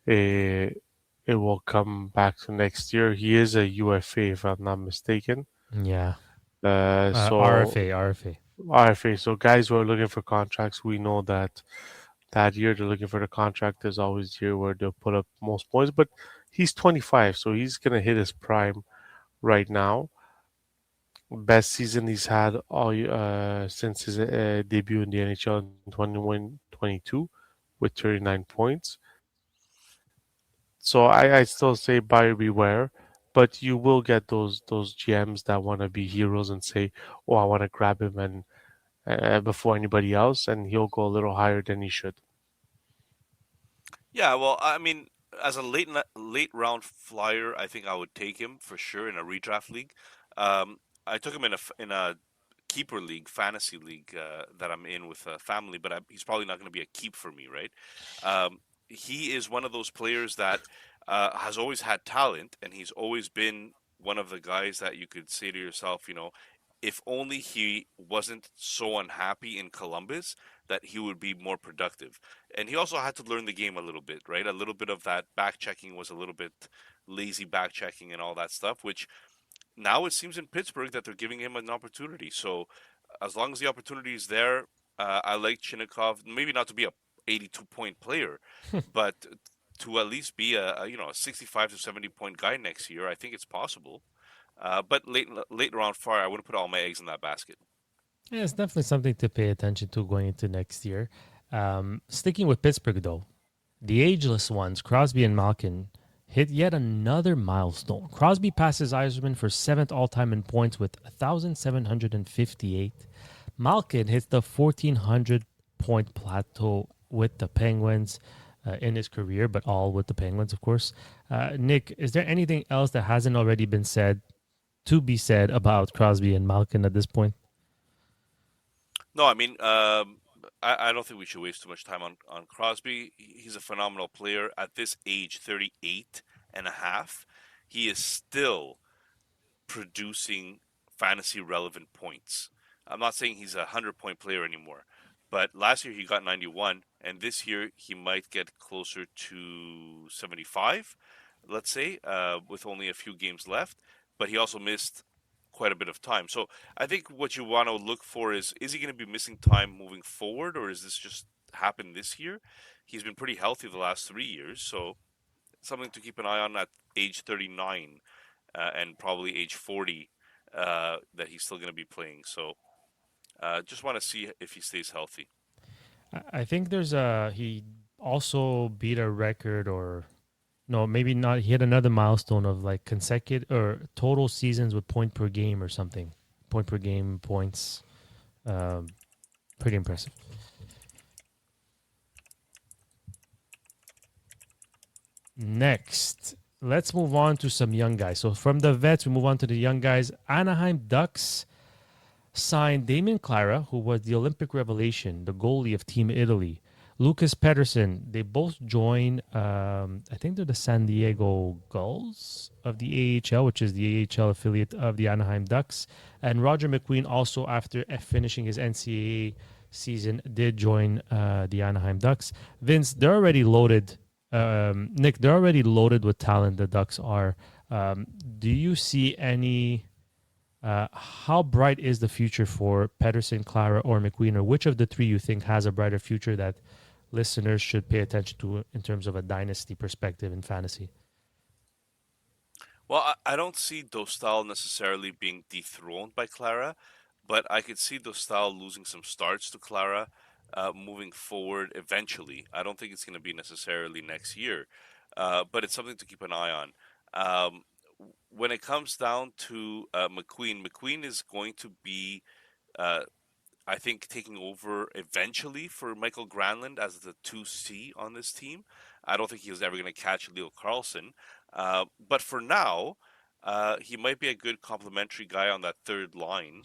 S4: it, it will come back to next year. He is a UFA, if I'm not mistaken.
S3: Yeah.
S4: So
S3: RFA.
S4: RFA. So guys who are looking for contracts, we know that that year they're looking for the contract. There's always the year where they'll put up most points, but he's 25, so he's gonna hit his prime right now. Best season he's had all since his debut in the NHL in 21-22 with 39 points. So I still say buyer beware, but you will get those GMs that want to be heroes and say, "Oh, I want to grab him and before anybody else," and he'll go a little higher than he should.
S2: Yeah, well, I mean, as a late round flyer, I think I would take him for sure in a redraft league. I took him in a keeper league, fantasy league that I'm in with a family, but he's probably not going to be a keep for me, right? He is one of those players that has always had talent, and he's always been one of the guys that you could say to yourself, if only he wasn't so unhappy in Columbus, that he would be more productive. And he also had to learn the game a little bit, right? A little bit of that back checking was a little bit lazy back checking and all that stuff, which now it seems in Pittsburgh that they're giving him an opportunity. So as long as the opportunity is there, I like Chinakhov. Maybe not to be a 82-point player, but to at least be a 65 to 70 point guy next year. I think it's possible. But late round far, I wouldn't put all my eggs in that basket.
S3: Yeah, it's definitely something to pay attention to going into next year. Sticking with Pittsburgh, though, the ageless ones, Crosby and Malkin, hit yet another milestone. Crosby passes Yzerman for seventh all-time in points with 1,758. Malkin hits the 1,400-point plateau with the Penguins in his career, but all with the Penguins, of course. Nick, is there anything else that hasn't already been said to be said about Crosby and Malkin at this point?
S2: No, I mean, I don't think we should waste too much time on Crosby. He's a phenomenal player. At this age, 38 and a half, he is still producing fantasy relevant points. I'm not saying he's a 100-point player anymore, but last year he got 91, and this year he might get closer to 75, let's say, with only a few games left. But he also missed quite a bit of time. So I think what you want to look for is he going to be missing time moving forward, or is this just happened this year? He's been pretty healthy the last 3 years, so something to keep an eye on at age 39 and probably age 40 that he's still going to be playing. So just want to see if he stays healthy.
S3: I think he also beat a record, or no, maybe not. He had another milestone of like consecutive or total seasons with point per game or something. Point per game points. Pretty impressive. Next, let's move on to some young guys. So from the vets, we move on to the young guys. Anaheim Ducks signed Damien Clara, who was the Olympic revelation, the goalie of Team Italy. Lucas Pedersen, they both join, I think they're the San Diego Gulls of the AHL, which is the AHL affiliate of the Anaheim Ducks. And Roger McQueen also, after finishing his NCAA season, did join the Anaheim Ducks. Vince, they're already loaded. Nick, they're already loaded with talent, the Ducks are. Do you see any... how bright is the future for Pedersen, Clara, or McQueen, or which of the three you think has a brighter future that listeners should pay attention to in terms of a dynasty perspective in fantasy?
S2: Well, I don't see Dostal necessarily being dethroned by Clara, but I could see Dostal losing some starts to Clara moving forward eventually. I don't think it's going to be necessarily next year, but it's something to keep an eye on. When it comes down to McQueen is going to be, I think, taking over eventually for Michael Granlund as the 2C on this team. I don't think he was ever going to catch Leo Carlson. But for now, he might be a good complementary guy on that third line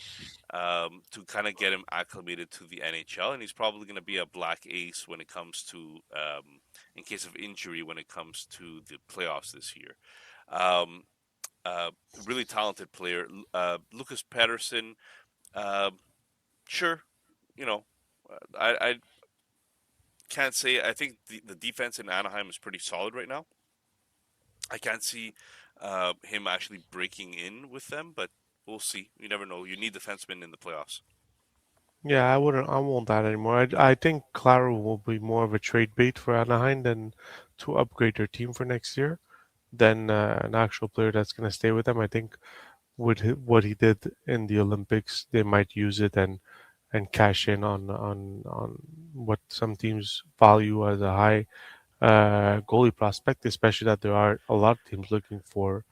S2: to kind of get him acclimated to the NHL. And he's probably going to be a black ace when it comes to, in case of injury, when it comes to the playoffs this year. Really talented player. Lucas Pedersen, Um, sure, you know, I can't say. I think the defense in Anaheim is pretty solid right now. I can't see him actually breaking in with them, but we'll see. You never know. You need defensemen in the playoffs.
S4: Yeah, I wouldn't. I won't that anymore. I think Clara will be more of a trade bait for Anaheim than to upgrade their team for next year than an actual player that's going to stay with them. I think with what he did in the Olympics, they might use it and cash in on what some teams value as a high goalie prospect, especially that there are a lot of teams looking for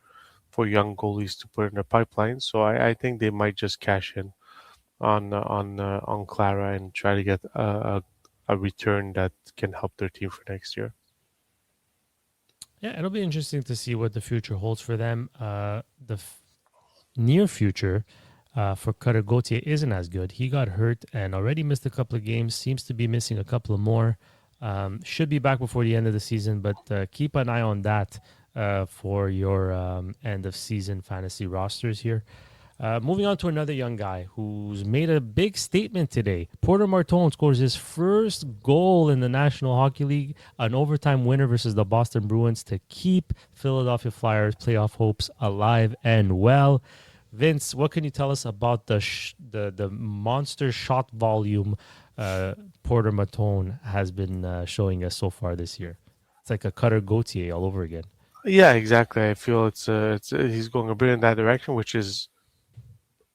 S4: young goalies to put in their pipeline. So I think they might just cash in on Clara and try to get a return that can help their team for next year.
S3: Yeah, it'll be interesting to see what the future holds for them. Near future for Cutter Gauthier isn't as good. He got hurt and already missed a couple of games. Seems to be missing a couple of more. Should be back before the end of the season, but keep an eye on that for your end of season fantasy rosters here. Moving on to another young guy who's made a big statement today. Porter Martone scores his first goal in the National Hockey League, an overtime winner versus the Boston Bruins to keep Philadelphia Flyers playoff hopes alive and well. Vince, what can you tell us about the monster shot volume Porter Martone has been showing us so far this year? It's like a Cutter Gauthier all over again.
S4: Yeah, exactly. I feel it's he's going a bit in that direction, which is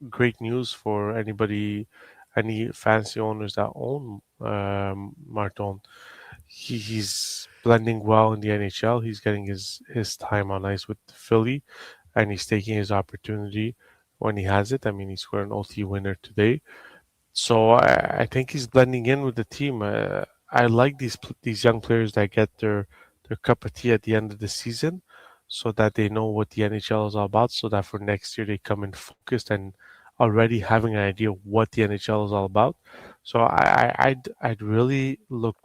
S4: great news for any fantasy owners that own Martin. He's blending well in the NHL. He's getting his time on ice with Philly, and he's taking his opportunity when he has it. I mean, he scored an OT winner today, so I think he's blending in with the team. I like these young players that get their cup of tea at the end of the season, so that they know what the NHL is all about. So that for next year they come in focused and already having an idea what the NHL is all about. So I'd really look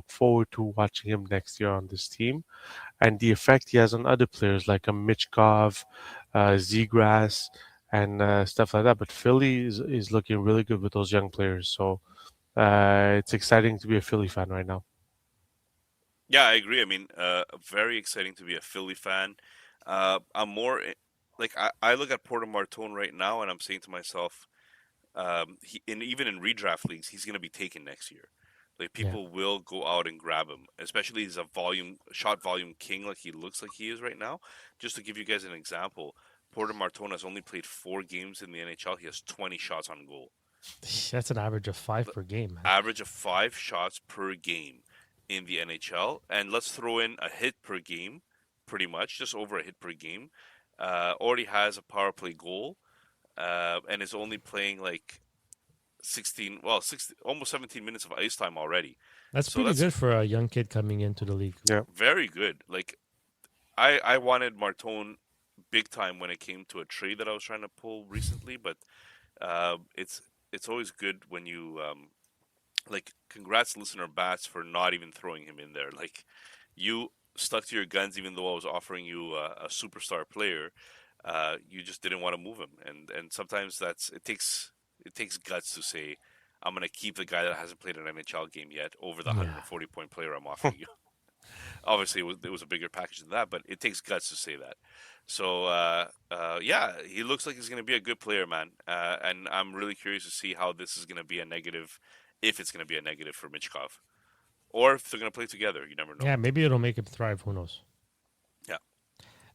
S4: forward to watching him next year on this team and the effect he has on other players like a Michkov, Zegras, and stuff like that. But Philly is looking really good with those young players. So it's exciting to be a Philly fan right now.
S2: Yeah, I agree. I mean, very exciting to be a Philly fan. I'm more like I look at Porter Martone right now, and I'm saying to myself, even in redraft leagues, he's going to be taken next year. Like
S3: Yeah.
S2: people will go out and grab him, especially he's a shot volume king, like he looks like he is right now. Just to give you guys an example, Porter Martone has only played 4 games in the NHL. He has 20 shots on goal.
S3: That's an average of 5 per game, man.
S2: Average of 5 shots per game in the NHL, and let's throw in a hit per game, pretty much just over a hit per game. Already has a power play goal, and is only playing like 16, almost 17 minutes of ice time already.
S3: That's
S2: So
S3: pretty
S2: that's
S3: good for a young kid coming into the league.
S4: Yeah.
S2: very good. Like I wanted Martone big time when it came to a trade that I was trying to pull recently, but it's always good when you like congrats listener Bats for not even throwing him in there. Like you stuck to your guns even though I was offering you a superstar player. You just didn't want to move him, and sometimes it takes guts to say I'm gonna keep the guy that hasn't played an NHL game yet over the
S3: Yeah.
S2: 140 point player I'm offering you. Obviously, it was a bigger package than that, but it takes guts to say that. So yeah, he looks like he's going to be a good player, man. And I'm really curious to see how this is going to be a negative, if it's going to be a negative for Michkov, or if they're going to play together. You never know.
S3: Yeah, maybe it'll make him thrive. Who knows?
S2: Yeah.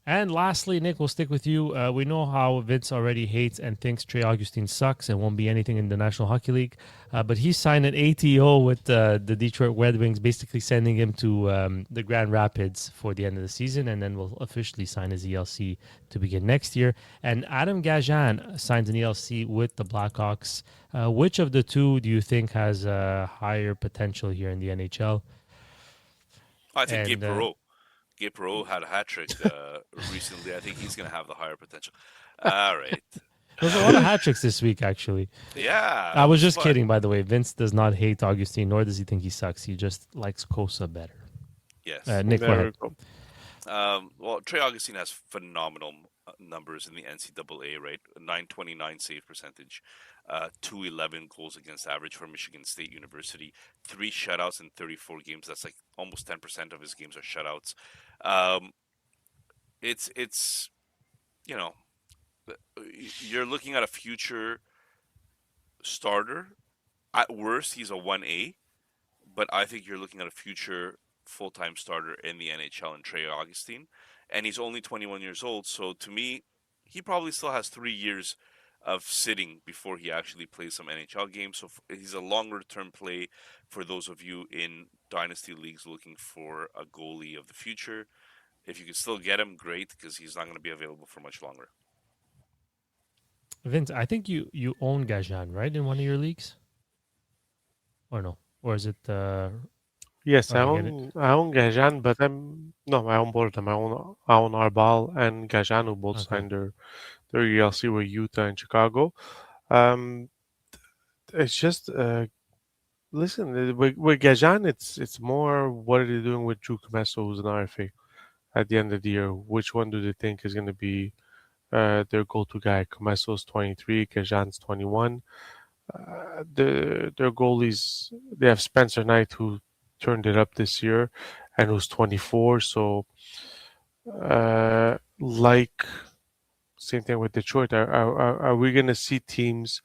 S3: And lastly, Nick, we'll stick with you. We know how Vince already hates and thinks Trey Augustine sucks and won't be anything in the National Hockey League. But he signed an ATO with the Detroit Red Wings, basically sending him to the Grand Rapids for the end of the season, and then will officially sign his ELC to begin next year. And Adam Gajan signs an ELC with the Blackhawks. Which of the two do you think has higher potential here in the NHL?
S2: I think Gabe
S3: And,
S2: Perreault. Gabe Perreault had a hat trick recently. I think he's going to have the higher potential. All right.
S3: There's a lot of hat tricks this week, actually.
S2: Yeah.
S3: I was just
S2: fun.
S3: kidding, by the way. Vince does not hate Augustine, nor does he think he sucks. He just likes Kosa better.
S2: Yes.
S3: Nick, go
S4: There
S3: ahead.
S4: we go.
S2: Well, Trey Augustine has phenomenal numbers in the NCAA, right? 929 save percentage. .211 goals against average for Michigan State University. 3 shutouts in 34 games. That's like almost 10% of his games are shutouts. Um, it's you know you're looking at a future starter. At worst, he's a 1A, but I think you're looking at a future full-time starter in the NHL in Trey Augustine, and he's only 21 years old. So to me, he probably still has 3 years of sitting before he actually plays some NHL games. So he's a longer-term play for those of you in dynasty leagues looking for a goalie of the future. If you can still get him, great, because he's not going to be available for much longer.
S3: Vince, I think you own Gajan, right, in one of your leagues, or no, or is it?
S4: Yes,
S3: I get it.
S4: I own Gajan, but I own both of them. I own Arbal and Gajan, who both
S3: Okay.
S4: signed their ELC with Utah and Chicago. Um, it's just listen with Gajan, it's more what are they doing with Drew Commesso, who's an RFA at the end of the year. Which one do they think is going to be their go-to guy? Comesso's 23, Gajan's 21. Their goalies, they have Spencer Knight, who turned it up this year and who's 24. So like same thing with Detroit. Are we going to see teams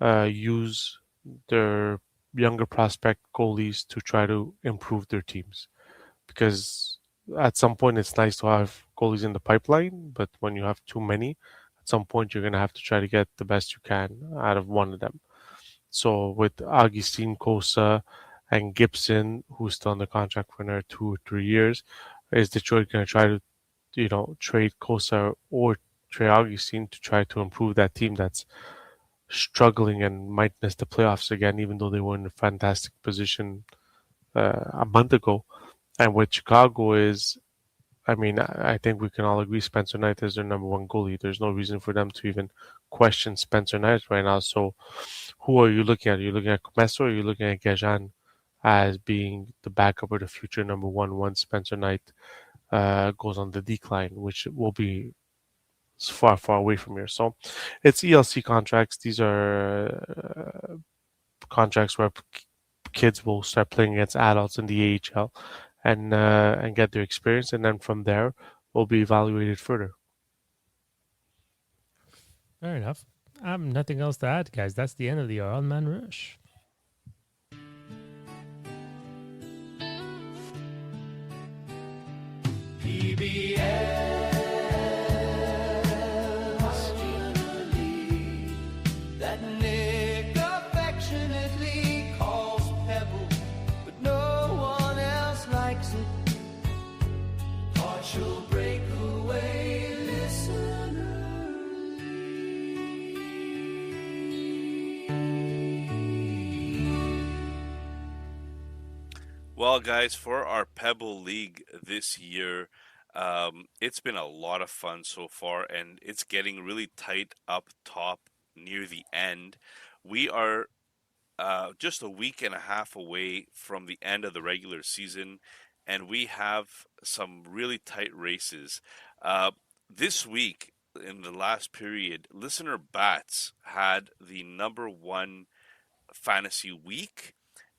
S4: use their younger prospect goalies to try to improve their teams? Because at some point it's nice to have goalies in the pipeline, but when you have too many, at some point you're going to have to try to get the best you can out of one of them. So with Augustine Cosa and Gibson, who's still under contract for another 2 or 3 years, is Detroit going to try to, trade Cosa or trade Augustine to try to improve that team that's struggling and might miss the playoffs again, even though they were in a fantastic position a month ago? And with Chicago I mean, I think we can all agree Spencer Knight is their number one goalie. There's no reason for them to even question Spencer Knight right now. So who are you looking at? Are you looking at Commesso or are you looking at Gajan as being the backup or the future number one once Spencer Knight goes on the decline, which will be far, far away from here. So it's ELC contracts. These are contracts where kids will start playing against adults in the AHL and get their experience, and then from there will be evaluated further.
S3: Fair enough. Nothing else to add, guys. That's the end of the Iron Man Rush.
S5: That Nick affectionately calls Pebble, but no one else likes it. Partial breakaway listener.
S2: Well, guys, for our Pebble League this year, it's been a lot of fun so far, and it's getting really tight up top near the end. We are just a week and a half away from the end of the regular season, and we have some really tight races. This week, in the last period, listener Bats had the number one fantasy week,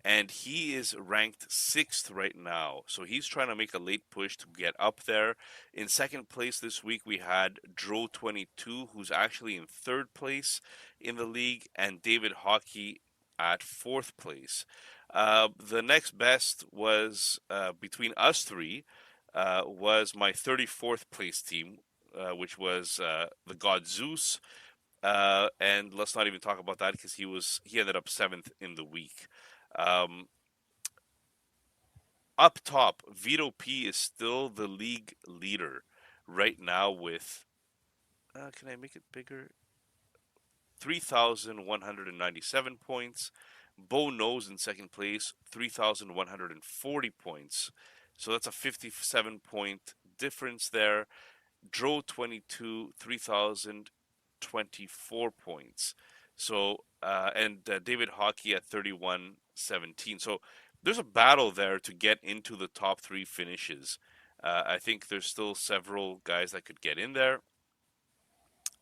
S2: and he is ranked sixth right now. So he's trying to make a late push to get up there. In second place this week, we had Dro22, who's actually in third place in the league, and David Hockey at fourth place. The next best was between us three was my 34th place team, which was the God Zeus. And let's not even talk about that because he ended up seventh in the week. Up top, Vito P is still the league leader right now with, can I make it bigger? 3,197 points. Bo Knows in second place, 3,140 points. So that's a 57-point difference there. Dro 22, 3,024 points. So, and David Hockey at 3,117. So there's a battle there to get into the top three finishes. I think there's still several guys that could get in there,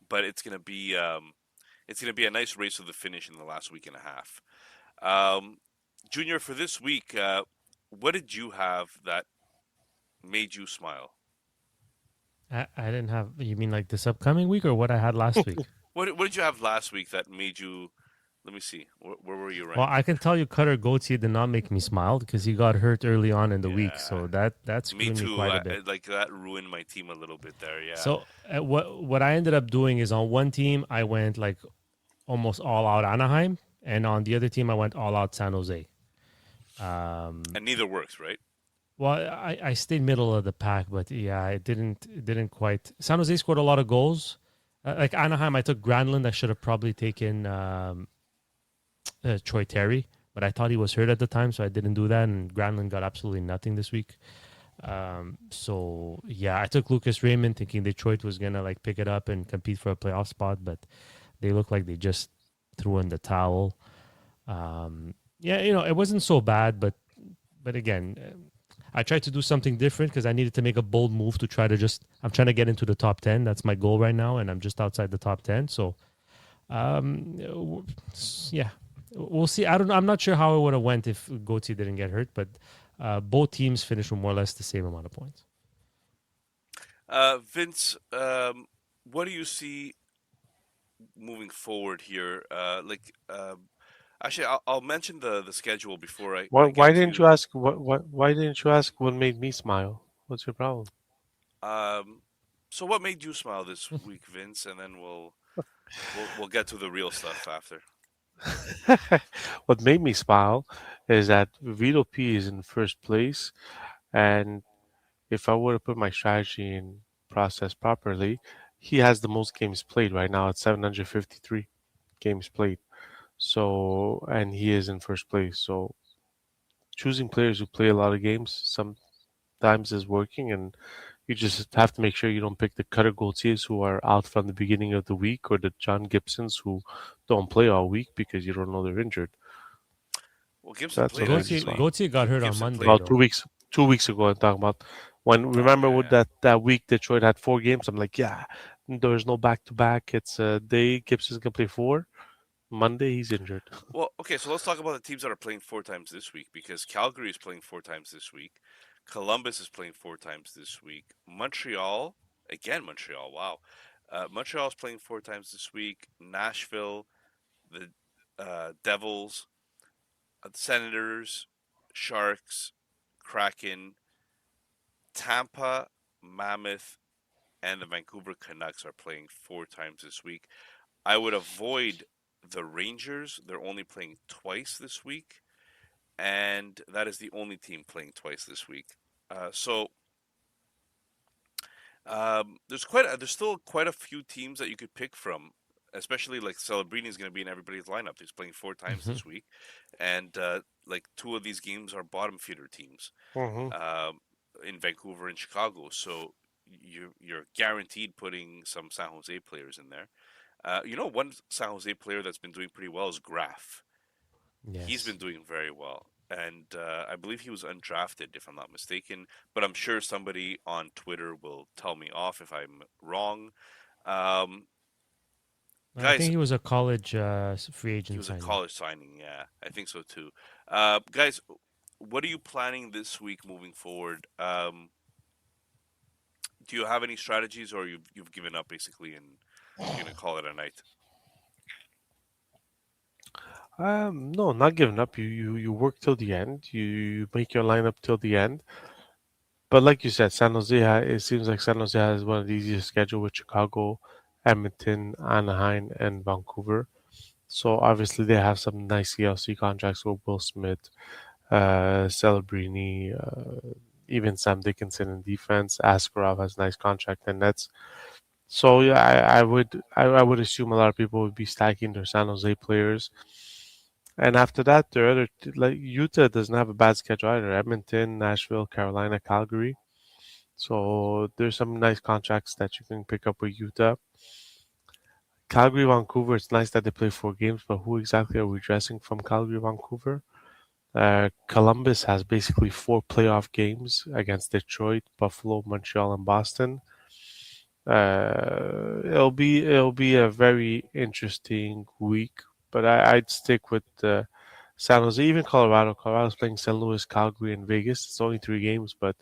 S2: but it's going to be it's going to be a nice race to the finish in the last week and a half. Um, Junior, for this week, what did you have that made you smile?
S3: I didn't have. You mean like this upcoming week or what I had last week?
S2: What did you have last week that made you? Let me see. Where were you
S3: Well,
S2: ranked?
S3: I can tell you, Cutter Gauthier did not make me smile because he got hurt early on in the week,
S2: Yeah,
S3: so that
S2: me
S3: screwed me
S2: too.
S3: quite a bit.
S2: Like that ruined my team a little bit there. Yeah.
S3: So what I ended up doing is on one team I went like almost all out Anaheim, and on the other team I went all out San Jose.
S2: And neither works, right?
S3: Well, I stayed middle of the pack, but yeah, it didn't quite. San Jose scored a lot of goals. Like Anaheim, I took Granlund. I should have probably taken Troy Terry, but I thought he was hurt at the time, so I didn't do that. And Granlund got absolutely nothing this week. So yeah, I took Lucas Raymond, thinking Detroit was gonna like pick it up and compete for a playoff spot, but they look like they just threw in the towel. Yeah, it wasn't so bad, but again, I tried to do something different because I needed to make a bold move to try to I'm trying to get into the top 10. That's my goal right now, and I'm just outside the top 10. So, yeah, we'll see. I don't know. I'm not sure how it would have went if Gauthier didn't get hurt, but both teams finished with more or less the same amount of points.
S2: Vince, what do you see moving forward here? Actually, I'll mention the schedule before I
S4: Why
S2: get
S4: didn't
S2: to.
S4: you ask? Why didn't you ask what made me smile? What's your problem?
S2: Um, so what made you smile this week, Vince? And then we'll get to the real stuff after.
S4: What made me smile is that Vito P is in first place, and if I were to put my strategy in process properly, he has the most games played right now at 753 games played. So, and he is in first place. So, choosing players who play a lot of games sometimes is working, and you just have to make sure you don't pick the Cutter Gauthiers who are out from the beginning of the week or the John Gibsons who don't play all week because you don't know they're injured.
S2: Well,
S4: So
S2: Gibson
S4: that's
S2: played
S4: what made me
S3: Gauthier,
S2: actually.
S4: smile.
S3: Gauthier got hurt on
S2: Gibson
S3: Monday,
S2: played.
S4: About
S3: though.
S4: 2 weeks ago, I'm talking about when
S2: Oh
S4: remember
S2: yeah,
S4: with
S2: yeah.
S4: that week Detroit had 4 games. I'm like, yeah, there's no back to back. It's a day Gibson's gonna play 4. Monday he's injured.
S2: Well, okay, so let's talk about the teams that are playing 4 times this week because Calgary is playing 4 times this week. Columbus is playing 4 times this week. Montreal, again, Montreal, wow. Montreal is playing 4 times this week. Nashville, the Devils, the Senators, Sharks, Kraken, Tampa, Mammoth, and the Vancouver Canucks are playing 4 times this week. I would avoid the Rangers. They're only playing twice this week, and that is the only team playing twice this week. So there's still quite a few teams that you could pick from, especially like Celebrini is going to be in everybody's lineup. He's playing 4 times
S3: Mhm.
S2: this week, and like 2 of these games are bottom feeder teams
S4: Hmm.
S2: um, in Vancouver and Chicago. So you're guaranteed putting some San Jose players in there. One San Jose player that's been doing pretty well is Graf. He's
S3: Yes.
S2: been doing very well. And I believe he was undrafted, if I'm not mistaken. But I'm sure somebody on Twitter will tell me off if I'm wrong. Um,
S3: I think
S2: guys,
S3: he was a college free
S2: he
S3: agent
S2: was a
S3: signing.
S2: college signing. Yeah, I think so too. Guys, what are you planning this week moving forward? Do you have any strategies, or you've given up basically, and you're gonna call it a night?
S4: No, not giving up. You work till the end. You make your lineup till the end. But like you said, it seems like San Jose has one of the easiest schedule with Chicago, Edmonton, Anaheim, and Vancouver. So obviously they have some nice CLC contracts with Will Smith, Celebrini, even Sam Dickinson in defense. Askarov has a nice contract, and that's so. Yeah, I would assume a lot of people would be stacking their San Jose players. And after that, there are like Utah doesn't have a bad schedule either. Edmonton, Nashville, Carolina, Calgary. So there's some nice contracts that you can pick up with Utah. Calgary, Vancouver. It's nice that they play 4 games, but who exactly are we dressing from Calgary, Vancouver? Columbus has basically 4 playoff games against Detroit, Buffalo, Montreal, and Boston. It'll be a very interesting week, but I'd stick with San Jose, even Colorado. Colorado's playing St. Louis, Calgary, and Vegas. It's only 3 games, but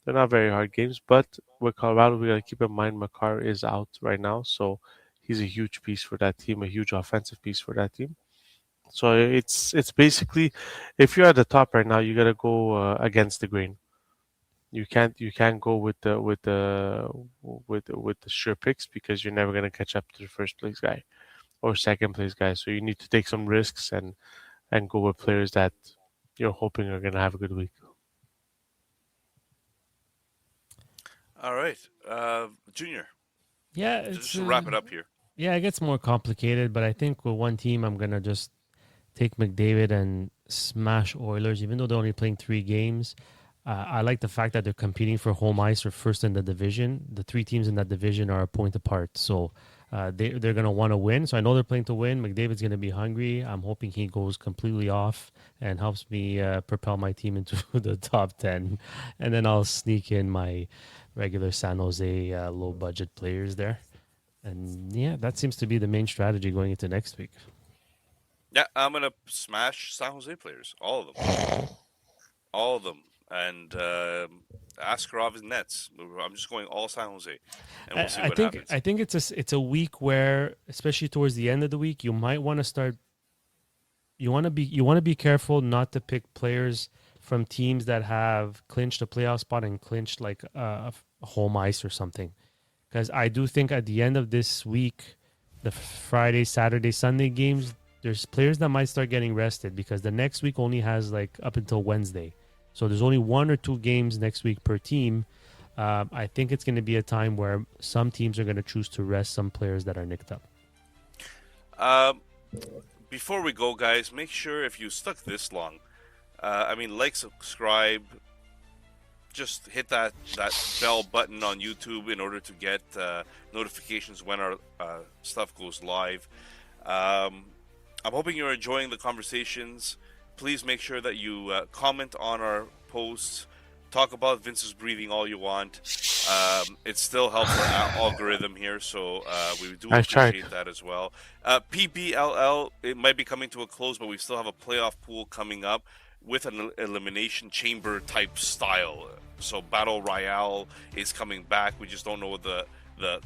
S4: they're not very hard games. But with Colorado, we gotta keep in mind Makar is out right now, so he's a huge piece for that team, a huge offensive piece for that team. So it's basically, if you're at the top right now, you gotta go against the grain. You can't go with the sure picks because you're never gonna catch up to the first place guy or second place guy. So you need to take some risks and go with players that you're hoping are gonna have a good week.
S2: All right, Junior.
S3: Yeah,
S2: Just
S3: it's
S2: to wrap it up here.
S3: yeah, it gets more complicated, but I think with one team, I'm gonna just take McDavid and smash Oilers, even though they're only playing 3 games. I like the fact that they're competing for home ice or first in the division. The 3 teams in that division are a point apart, so they're gonna want to win. So I know they're playing to win. McDavid's gonna be hungry. I'm hoping he goes completely off and helps me propel my team into the top 10, and then I'll sneak in my regular San Jose low budget players there. And yeah, that seems to be the main strategy going into next week.
S2: Yeah, I'm gonna smash San Jose players, all of them, all of them, and Askarov and Nets. I'm just going all San Jose, and we'll see what happens.
S3: I think it's a week where, especially towards the end of the week, you might want to start. You want to be careful not to pick players from teams that have clinched a playoff spot and clinched like a home ice or something, because I do think at the end of this week, the Friday, Saturday, Sunday games, there's players that might start getting rested because the next week only has like up until Wednesday. So there's only 1 or 2 games next week per team. I think it's going to be a time where some teams are going to choose to rest some players that are nicked up.
S2: Before we go, guys, make sure if you stuck this long, like, subscribe, just hit that bell button on YouTube in order to get notifications when our stuff goes live. I'm hoping you're enjoying the conversations. Please make sure that you comment on our posts. Talk about Vince's breathing all you want. It still helps our algorithm here, so we do appreciate that as well. PBLL, it might be coming to a close, but we still have a playoff pool coming up with an elimination chamber type style. So Battle Royale is coming back. We just don't know the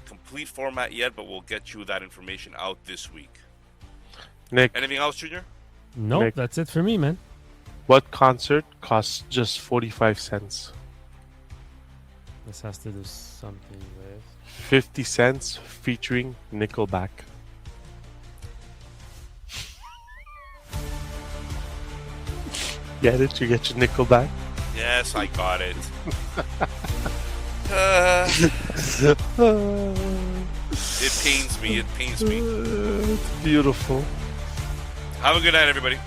S2: complete format yet, but we'll get you that information out this week.
S4: Nick,
S2: anything else, Junior?
S3: Nope,
S4: Nick,
S3: that's it for me, man.
S4: what concert costs just 45 cents?
S3: This has to do something with
S4: 50 cents featuring Nickelback. Get it? You get your Nickelback?
S2: Yes, I got it. It pains me. It pains me.
S4: It's beautiful.
S2: Have a good night, everybody.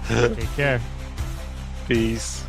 S3: take care.
S4: Peace.